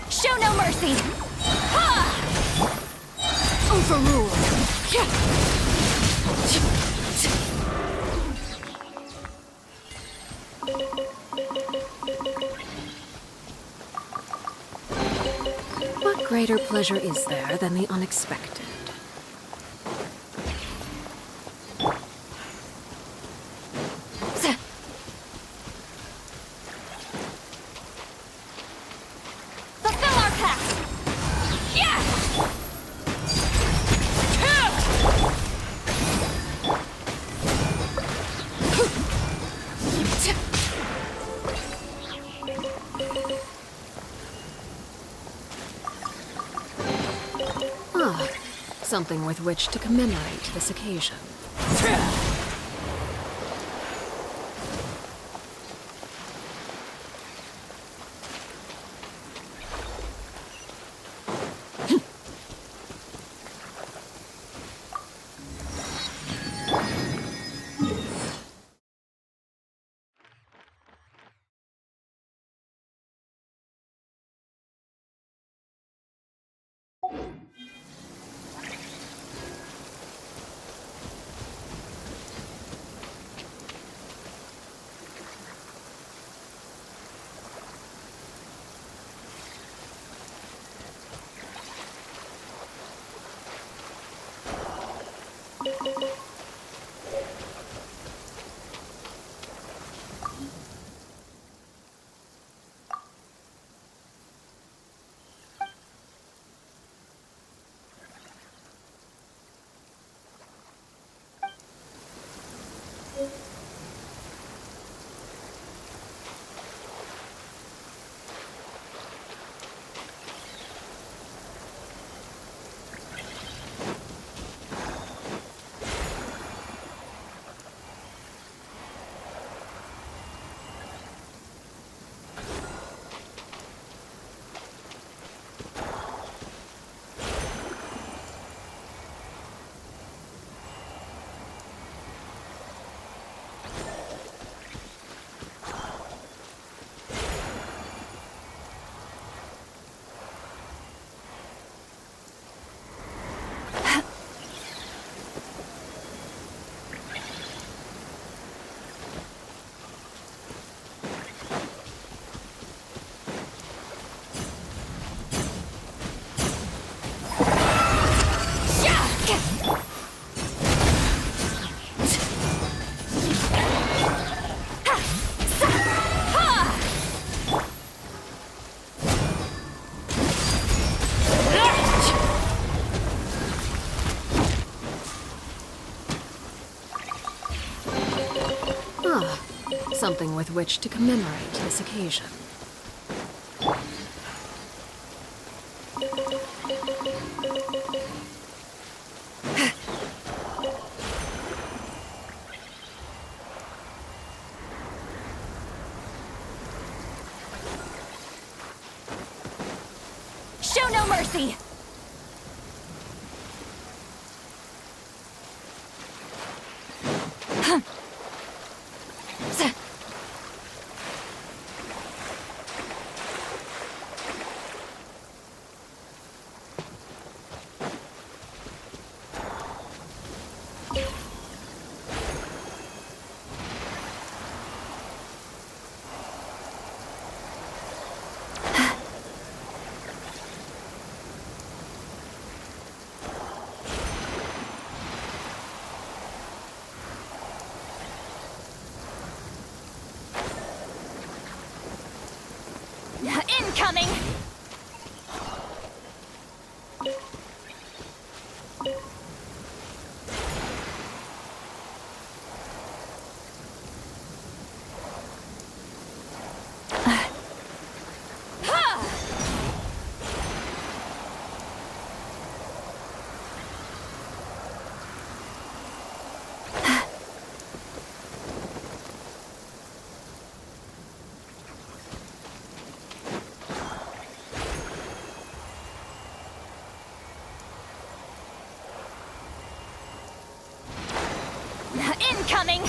Show no mercy! Ha! Overrule! What greater pleasure is there than the unexpected? Fulfill our pact! Yeah! Ah, something with which to commemorate this occasion. Ah, something with which to commemorate this occasion. Show no mercy! Incoming! Incoming!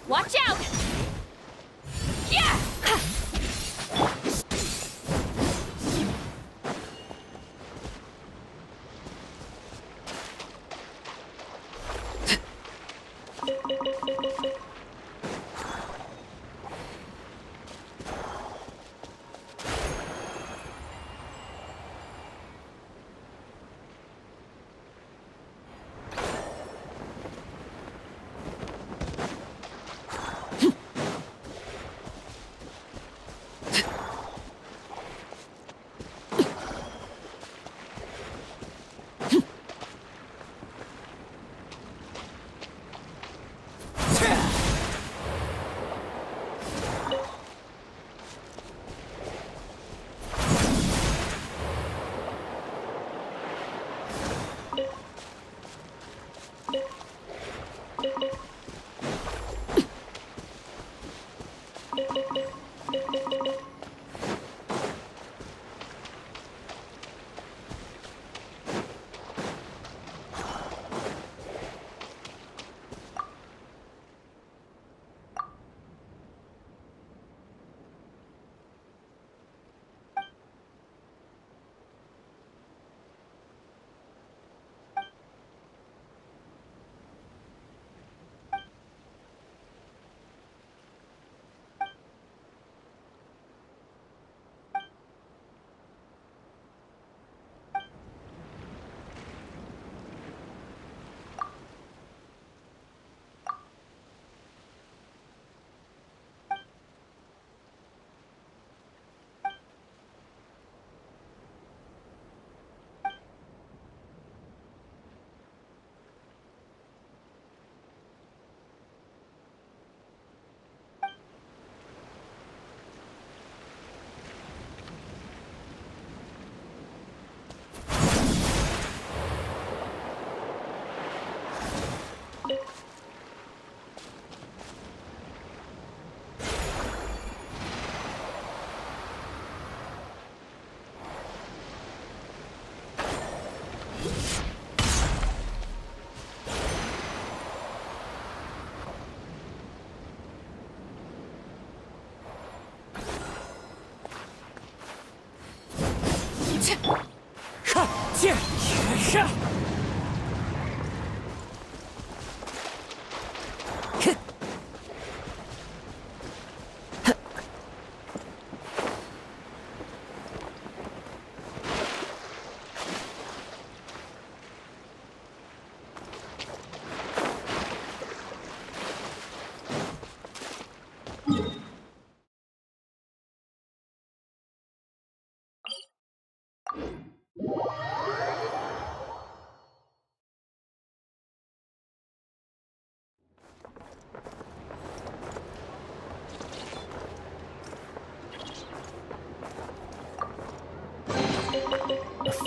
Watch out! Yeah!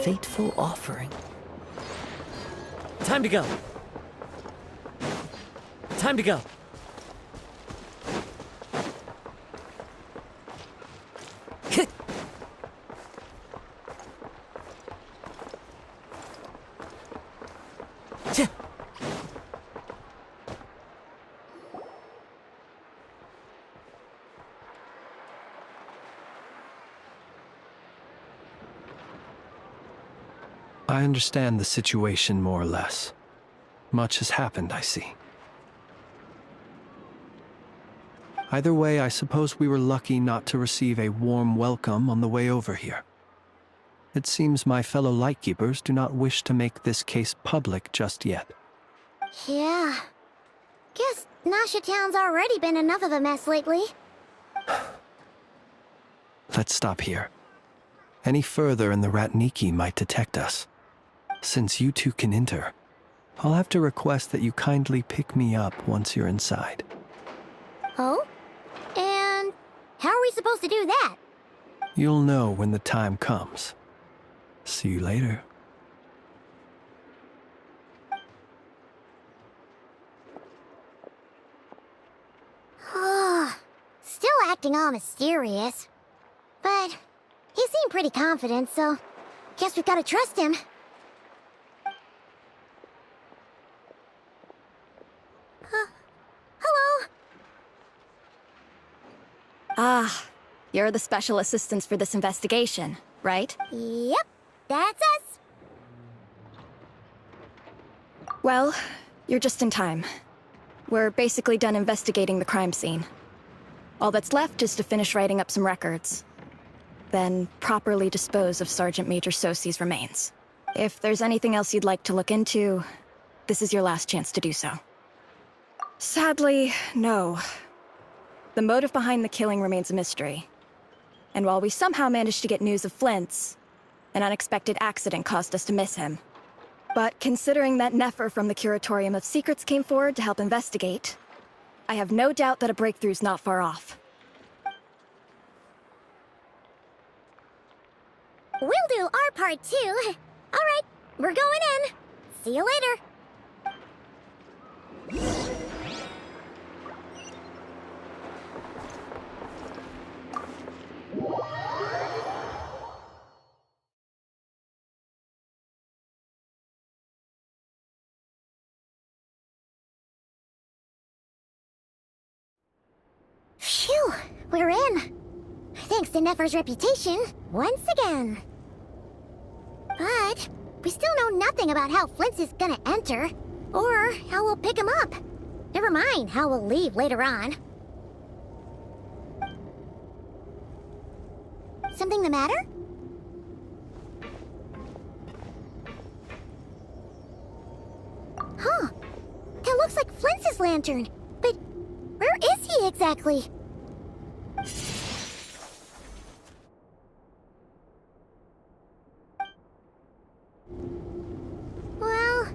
fateful offering. Time to go. Time to go. I understand the situation more or less. Much has happened, I see. Either way, I suppose we were lucky not to receive a warm welcome on the way over here. It seems my fellow Lightkeepers do not wish to make this case public just yet. Yeah. Guess Nasha Town's already been enough of a mess lately. Let's stop here. Any further and the Ratniki might detect us. Since you two can enter, I'll have to request that you kindly pick me up once you're inside. Oh? And how are we supposed to do that? You'll know when the time comes. See you later. Still acting all mysterious. But he seemed pretty confident, so guess we've gotta trust him. Hello? Ah, you're the special assistants for this investigation, right? Yep, that's us. Well, you're just in time. We're basically done investigating the crime scene. All that's left is to finish writing up some records. Then properly dispose of Sergeant Major Sosi's remains. If there's anything else you'd like to look into, this is your last chance to do so. Sadly, no. The motive behind the killing remains a mystery. And while we somehow managed to get news of Flint's, an unexpected accident caused us to miss him. But considering that Nefer from the Curatorium of Secrets came forward to help investigate, I have no doubt that a breakthrough's not far off. We'll do our part too. All right, we're going in. See you later. Phew, we're in. Thanks to Nefer's reputation, once again. But we still know nothing about how Flint's is gonna enter, or how we'll pick him up. Never mind how we'll leave later on. Something the matter? Huh. That looks like Flint's lantern. But where is he exactly? Well,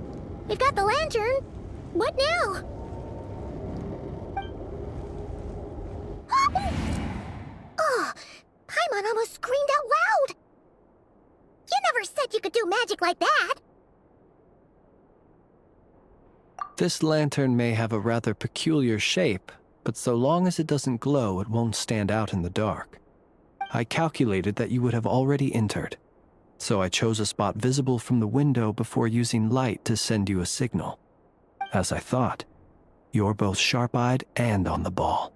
we've got the lantern. What now? Oh, Paimon almost screamed out loud. You never said you could do magic like that. This lantern may have a rather peculiar shape, but so long as it doesn't glow, it won't stand out in the dark. I calculated that you would have already entered, so I chose a spot visible from the window before using light to send you a signal. As I thought, you're both sharp-eyed and on the ball.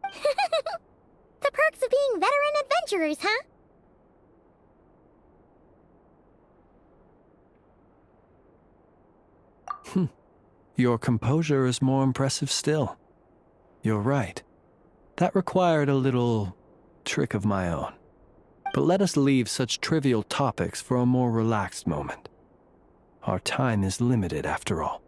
The perks of being veteran adventurers, huh? Your composure is more impressive still. You're right. That required a little trick of my own. But let us leave such trivial topics for a more relaxed moment. Our time is limited after all.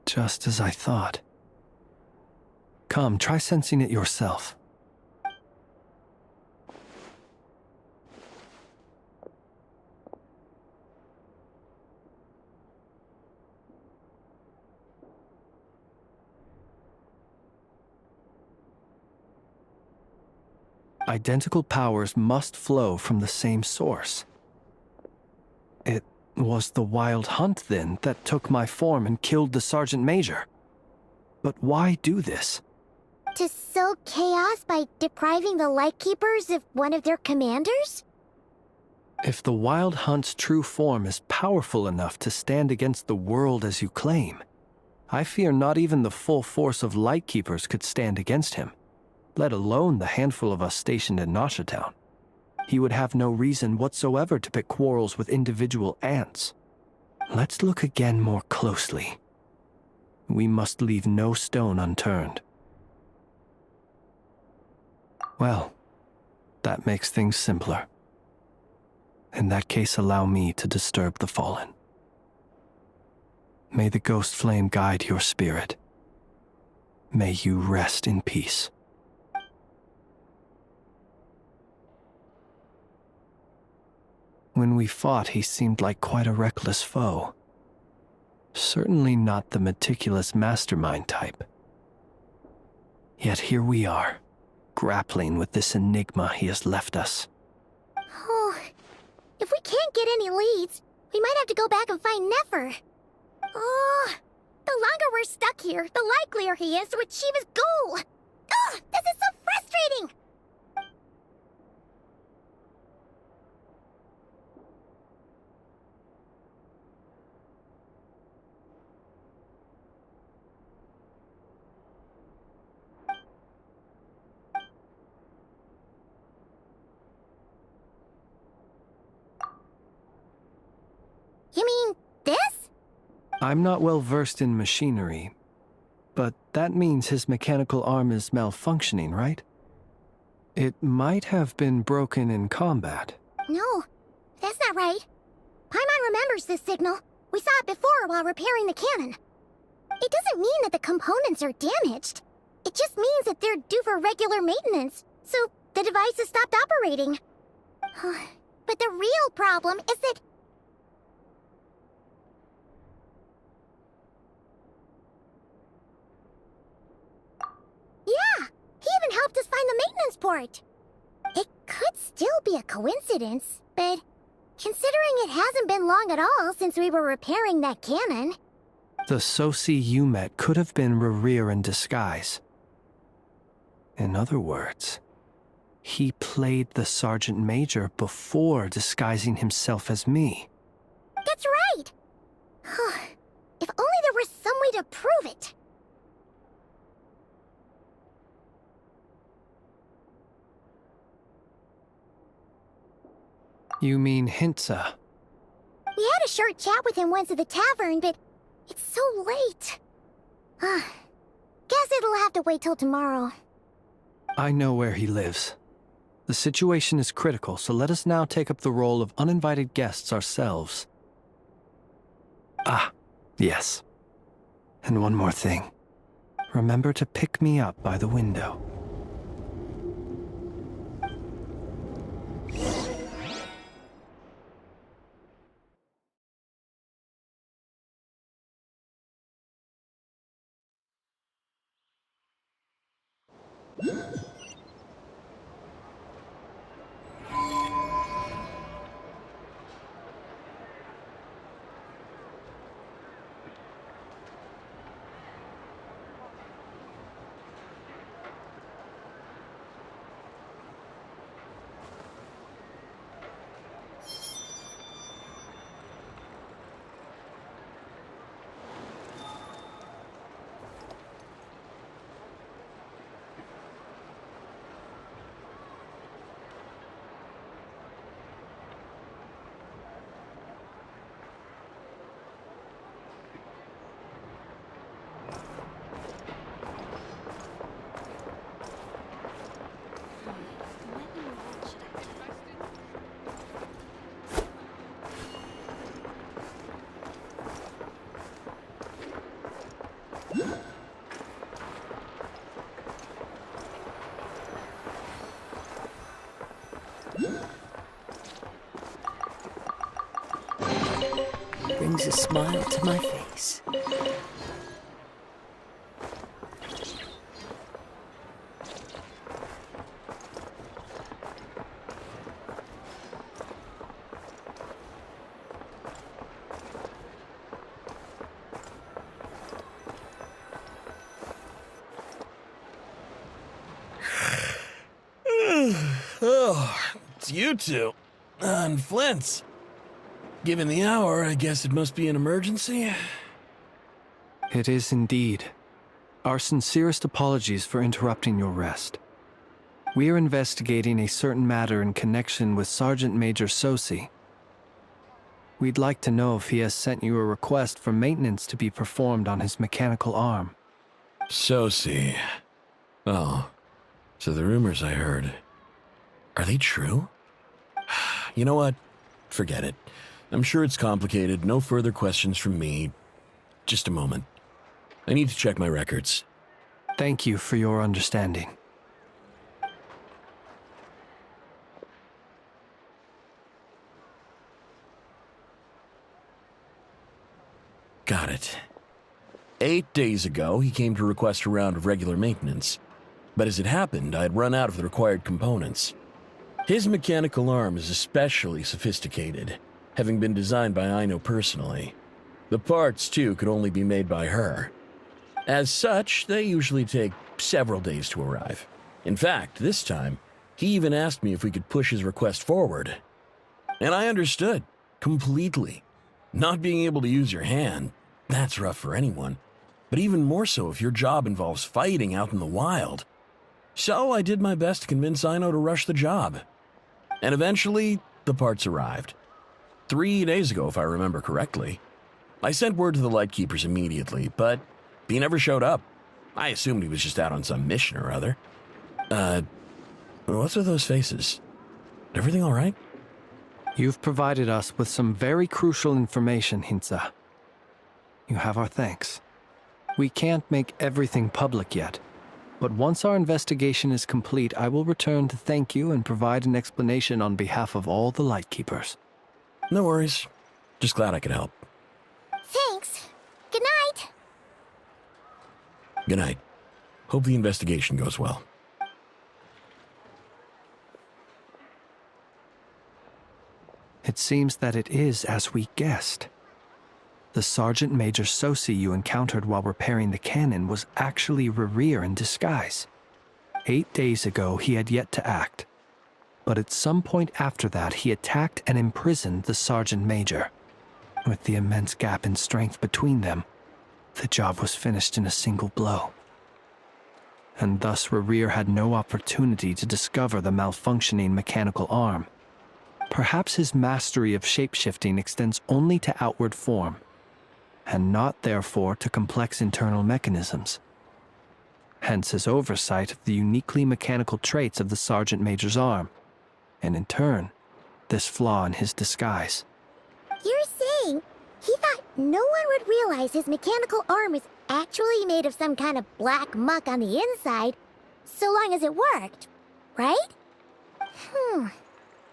Just as I thought. Come, try sensing it yourself. Identical powers must flow from the same source. It was the Wild Hunt, then, that took my form and killed the Sergeant Major. But why do this? To sow chaos by depriving the Lightkeepers of one of their commanders? If the Wild Hunt's true form is powerful enough to stand against the world as you claim, I fear not even the full force of Lightkeepers could stand against him, let alone the handful of us stationed in Noshatown. He would have no reason whatsoever to pick quarrels with individual ants. Let's look again more closely. We must leave no stone unturned. Well, that makes things simpler. In that case, allow me to disturb the fallen. May the ghost flame guide your spirit. May you rest in peace. When we fought, he seemed like quite a reckless foe. Certainly not the meticulous mastermind type. Yet here we are, grappling with this enigma he has left us. Oh, if we can't get any leads, we might have to go back and find Nefer. Oh, the longer we're stuck here, the likelier he is to achieve his goal. Oh, this is so frustrating! You mean this? I'm not well versed in machinery, but that means his mechanical arm is malfunctioning, right? It might have been broken in combat. No, that's not right. Paimon remembers this signal. We saw it before while repairing the cannon. It doesn't mean that the components are damaged. It just means that they're due for regular maintenance, so the device has stopped operating. But the real problem is that... Yeah, he even helped us find the maintenance port. It could still be a coincidence, but considering it hasn't been long at all since we were repairing that cannon... The Soci you met could have been Rerir in disguise. In other words, he played the Sergeant Major before disguising himself as me. That's right! If only there was some way to prove it. You mean Hintsa? We had a short chat with him once at the tavern, but it's so late. Guess it'll have to wait till tomorrow. I know where he lives. The situation is critical, so let us now take up the role of uninvited guests ourselves. Ah, yes. And one more thing. Remember to pick me up by the window. Brings a smile to my face. you two. And Flint's. Given the hour, I guess it must be an emergency. It is indeed. Our sincerest apologies for interrupting your rest. We are investigating a certain matter in connection with Sergeant Major Sosi. We'd like to know if he has sent you a request for maintenance to be performed on his mechanical arm. Sosi. Oh, so the rumors I heard, are they true? You know what? Forget it. I'm sure it's complicated. No further questions from me. Just a moment. I need to check my records. Thank you for your understanding. Got it. 8 days ago, he came to request a round of regular maintenance. But as it happened, I had run out of the required components. His mechanical arm is especially sophisticated, having been designed by Aino personally. The parts, too, could only be made by her. As such, they usually take several days to arrive. In fact, this time, he even asked me if we could push his request forward. And I understood, completely. Not being able to use your hand, that's rough for anyone. But even more so if your job involves fighting out in the wild. So I did my best to convince Aino to rush the job. And eventually, the parts arrived. 3 days ago, if I remember correctly. I sent word to the Lightkeepers immediately, but he never showed up. I assumed he was just out on some mission or other. What's with those faces? Everything all right? You've provided us with some very crucial information, Hintsa. You have our thanks. We can't make everything public yet, but once our investigation is complete, I will return to thank you and provide an explanation on behalf of all the Lightkeepers. No worries. Just glad I could help. Thanks. Good night. Good night. Hope the investigation goes well. It seems that it is as we guessed. The Sergeant Major Sosi you encountered while repairing the cannon was actually Rerir in disguise. 8 days ago, he had yet to act. But at some point after that, he attacked and imprisoned the Sergeant Major. With the immense gap in strength between them, the job was finished in a single blow. And thus Rerir had no opportunity to discover the malfunctioning mechanical arm. Perhaps his mastery of shapeshifting extends only to outward form, and not therefore to complex internal mechanisms. Hence his oversight of the uniquely mechanical traits of the Sergeant Major's arm, and in turn, this flaw in his disguise. You're saying he thought no one would realize his mechanical arm is actually made of some kind of black muck on the inside, so long as it worked, right?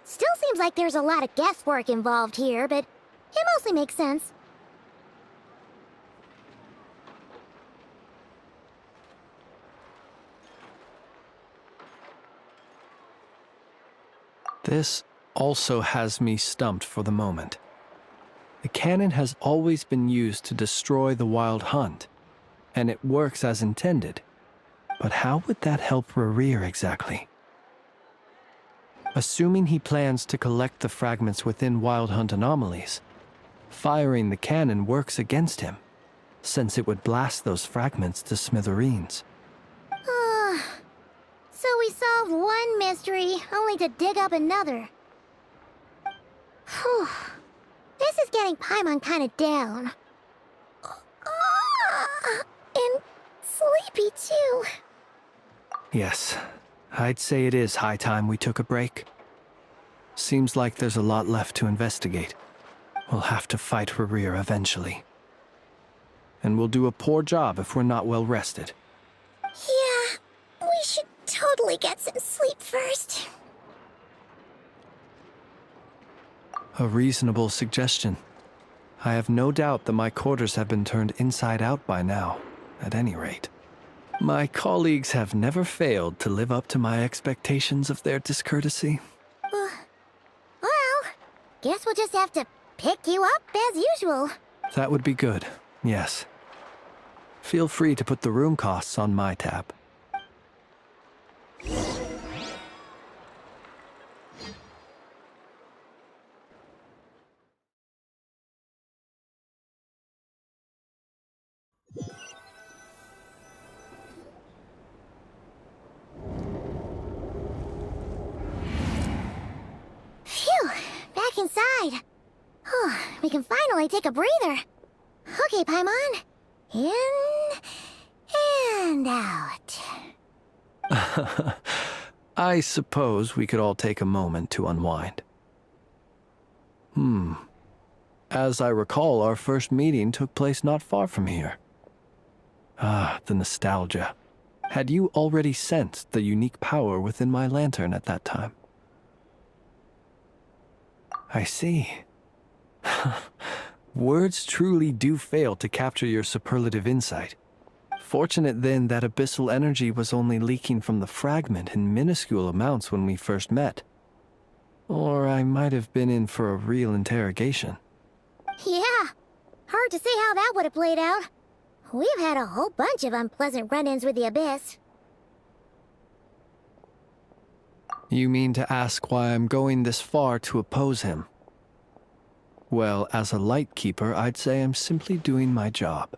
Still seems like there's a lot of guesswork involved here, but it mostly makes sense. This also has me stumped for the moment. The cannon has always been used to destroy the Wild Hunt, and it works as intended. But how would that help Rerir exactly? Assuming he plans to collect the fragments within Wild Hunt anomalies, firing the cannon works against him, since it would blast those fragments to smithereens. So we solved one mystery, only to dig up another. Whew. This is getting Paimon kind of down. And sleepy, too. Yes, I'd say it is high time we took a break. Seems like there's a lot left to investigate. We'll have to fight Rerir eventually. And we'll do a poor job if we're not well rested. Yeah, we should totally get some sleep first. A reasonable suggestion. I have no doubt that my quarters have been turned inside out by now, at any rate. My colleagues have never failed to live up to my expectations of their discourtesy. Well, guess we'll just have to pick you up as usual. That would be good, yes. Feel free to put the room costs on my tab. inside. We can finally take a breather. Okay, Paimon. In and out. I suppose we could all take a moment to unwind. As I recall, our first meeting took place not far from here. Ah, the nostalgia. Had you already sensed the unique power within my lantern at that time? I see. Words truly do fail to capture your superlative insight. Fortunate then that abyssal energy was only leaking from the fragment in minuscule amounts when we first met. Or I might have been in for a real interrogation. Yeah, hard to say how that would have played out. We've had a whole bunch of unpleasant run-ins with the Abyss. You mean to ask why I'm going this far to oppose him? Well, as a light keeper, I'd say I'm simply doing my job.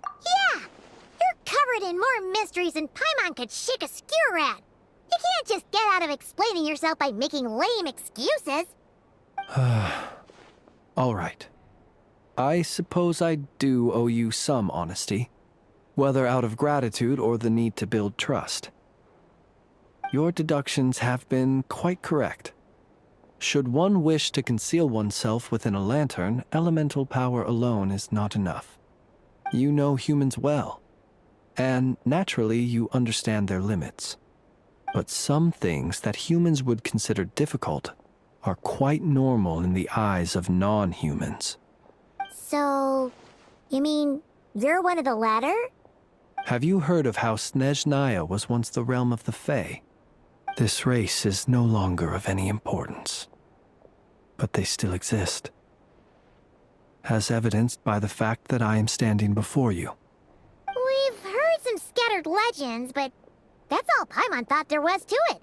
Yeah! You're covered in more mysteries than Paimon could shake a skewer at. You can't just get out of explaining yourself by making lame excuses. All right. I suppose I do owe you some honesty, whether out of gratitude or the need to build trust. Your deductions have been quite correct. Should one wish to conceal oneself within a lantern, elemental power alone is not enough. You know humans well, and naturally you understand their limits. But some things that humans would consider difficult are quite normal in the eyes of non-humans. So, you mean you're one of the latter? Have you heard of how Snezhnaya was once the realm of the Fae? This race is no longer of any importance, but they still exist, as evidenced by the fact that I am standing before you. We've heard some scattered legends, but that's all Paimon thought there was to it.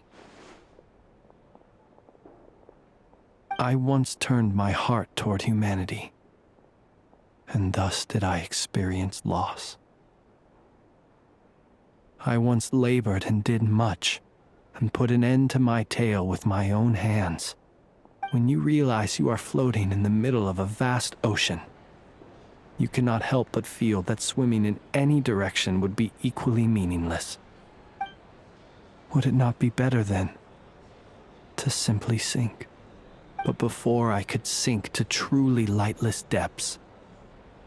I once turned my heart toward humanity, and thus did I experience loss. I once labored and did much, and put an end to my tale with my own hands. When you realize you are floating in the middle of a vast ocean, you cannot help but feel that swimming in any direction would be equally meaningless. Would it not be better, then, to simply sink? But before I could sink to truly lightless depths,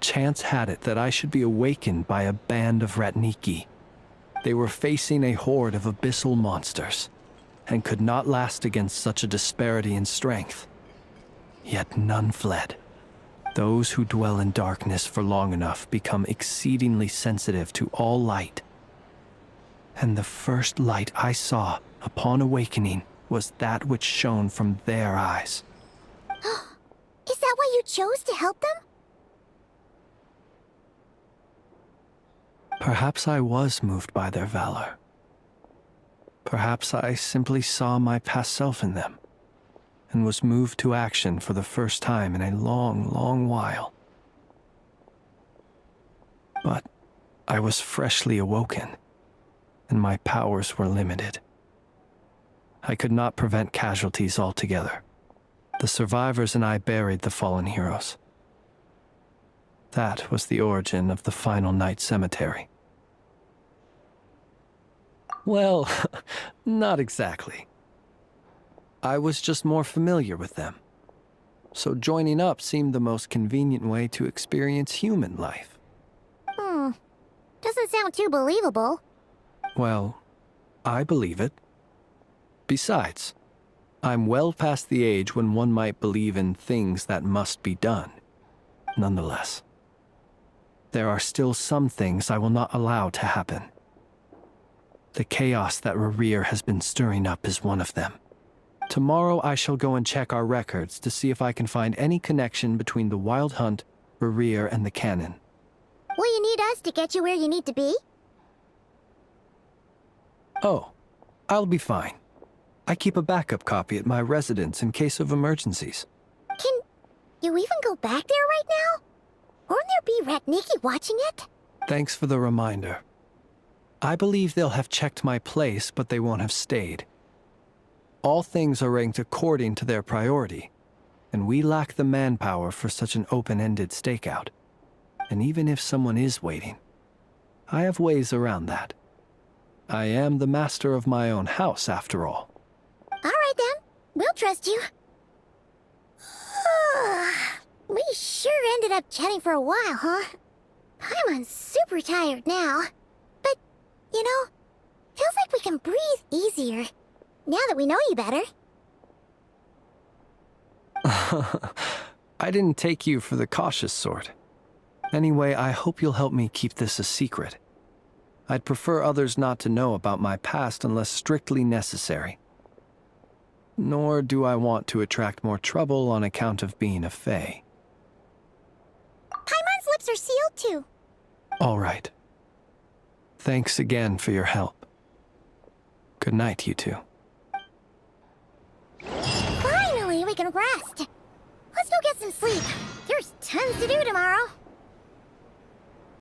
chance had it that I should be awakened by a band of Ratniki. They were facing a horde of abyssal monsters, and could not last against such a disparity in strength. Yet none fled. Those who dwell in darkness for long enough become exceedingly sensitive to all light. And the first light I saw upon awakening was that which shone from their eyes. Is that why you chose to help them? Perhaps I was moved by their valor. Perhaps I simply saw my past self in them, and was moved to action for the first time in a long, long while. But I was freshly awoken, and my powers were limited. I could not prevent casualties altogether. The survivors and I buried the fallen heroes. That was the origin of the final night cemetery. Well, not exactly. I was just more familiar with them. So joining up seemed the most convenient way to experience human life. Doesn't sound too believable. Well, I believe it. Besides, I'm well past the age when one might believe in things that must be done. Nonetheless, there are still some things I will not allow to happen. The chaos that Rerir has been stirring up is one of them. Tomorrow I shall go and check our records to see if I can find any connection between the Wild Hunt, Rerir, and the Cannon. Will you need us to get you where you need to be? Oh, I'll be fine. I keep a backup copy at my residence in case of emergencies. Can you even go back there right now? Won't there be Ratniki watching it? Thanks for the reminder. I believe they'll have checked my place, but they won't have stayed. All things are ranked according to their priority, and we lack the manpower for such an open-ended stakeout. And even if someone is waiting, I have ways around that. I am the master of my own house, after all. All right then, we'll trust you. We sure ended up chatting for a while, huh? I'm super tired now. But, you know, feels like we can breathe easier, now that we know you better. I didn't take you for the cautious sort. Anyway, I hope you'll help me keep this a secret. I'd prefer others not to know about my past unless strictly necessary. Nor do I want to attract more trouble on account of being a Fae. Paimon's lips are sealed too. All right. Thanks again for your help. Good night, you two. Finally, we can rest. Let's go get some sleep. There's tons to do tomorrow.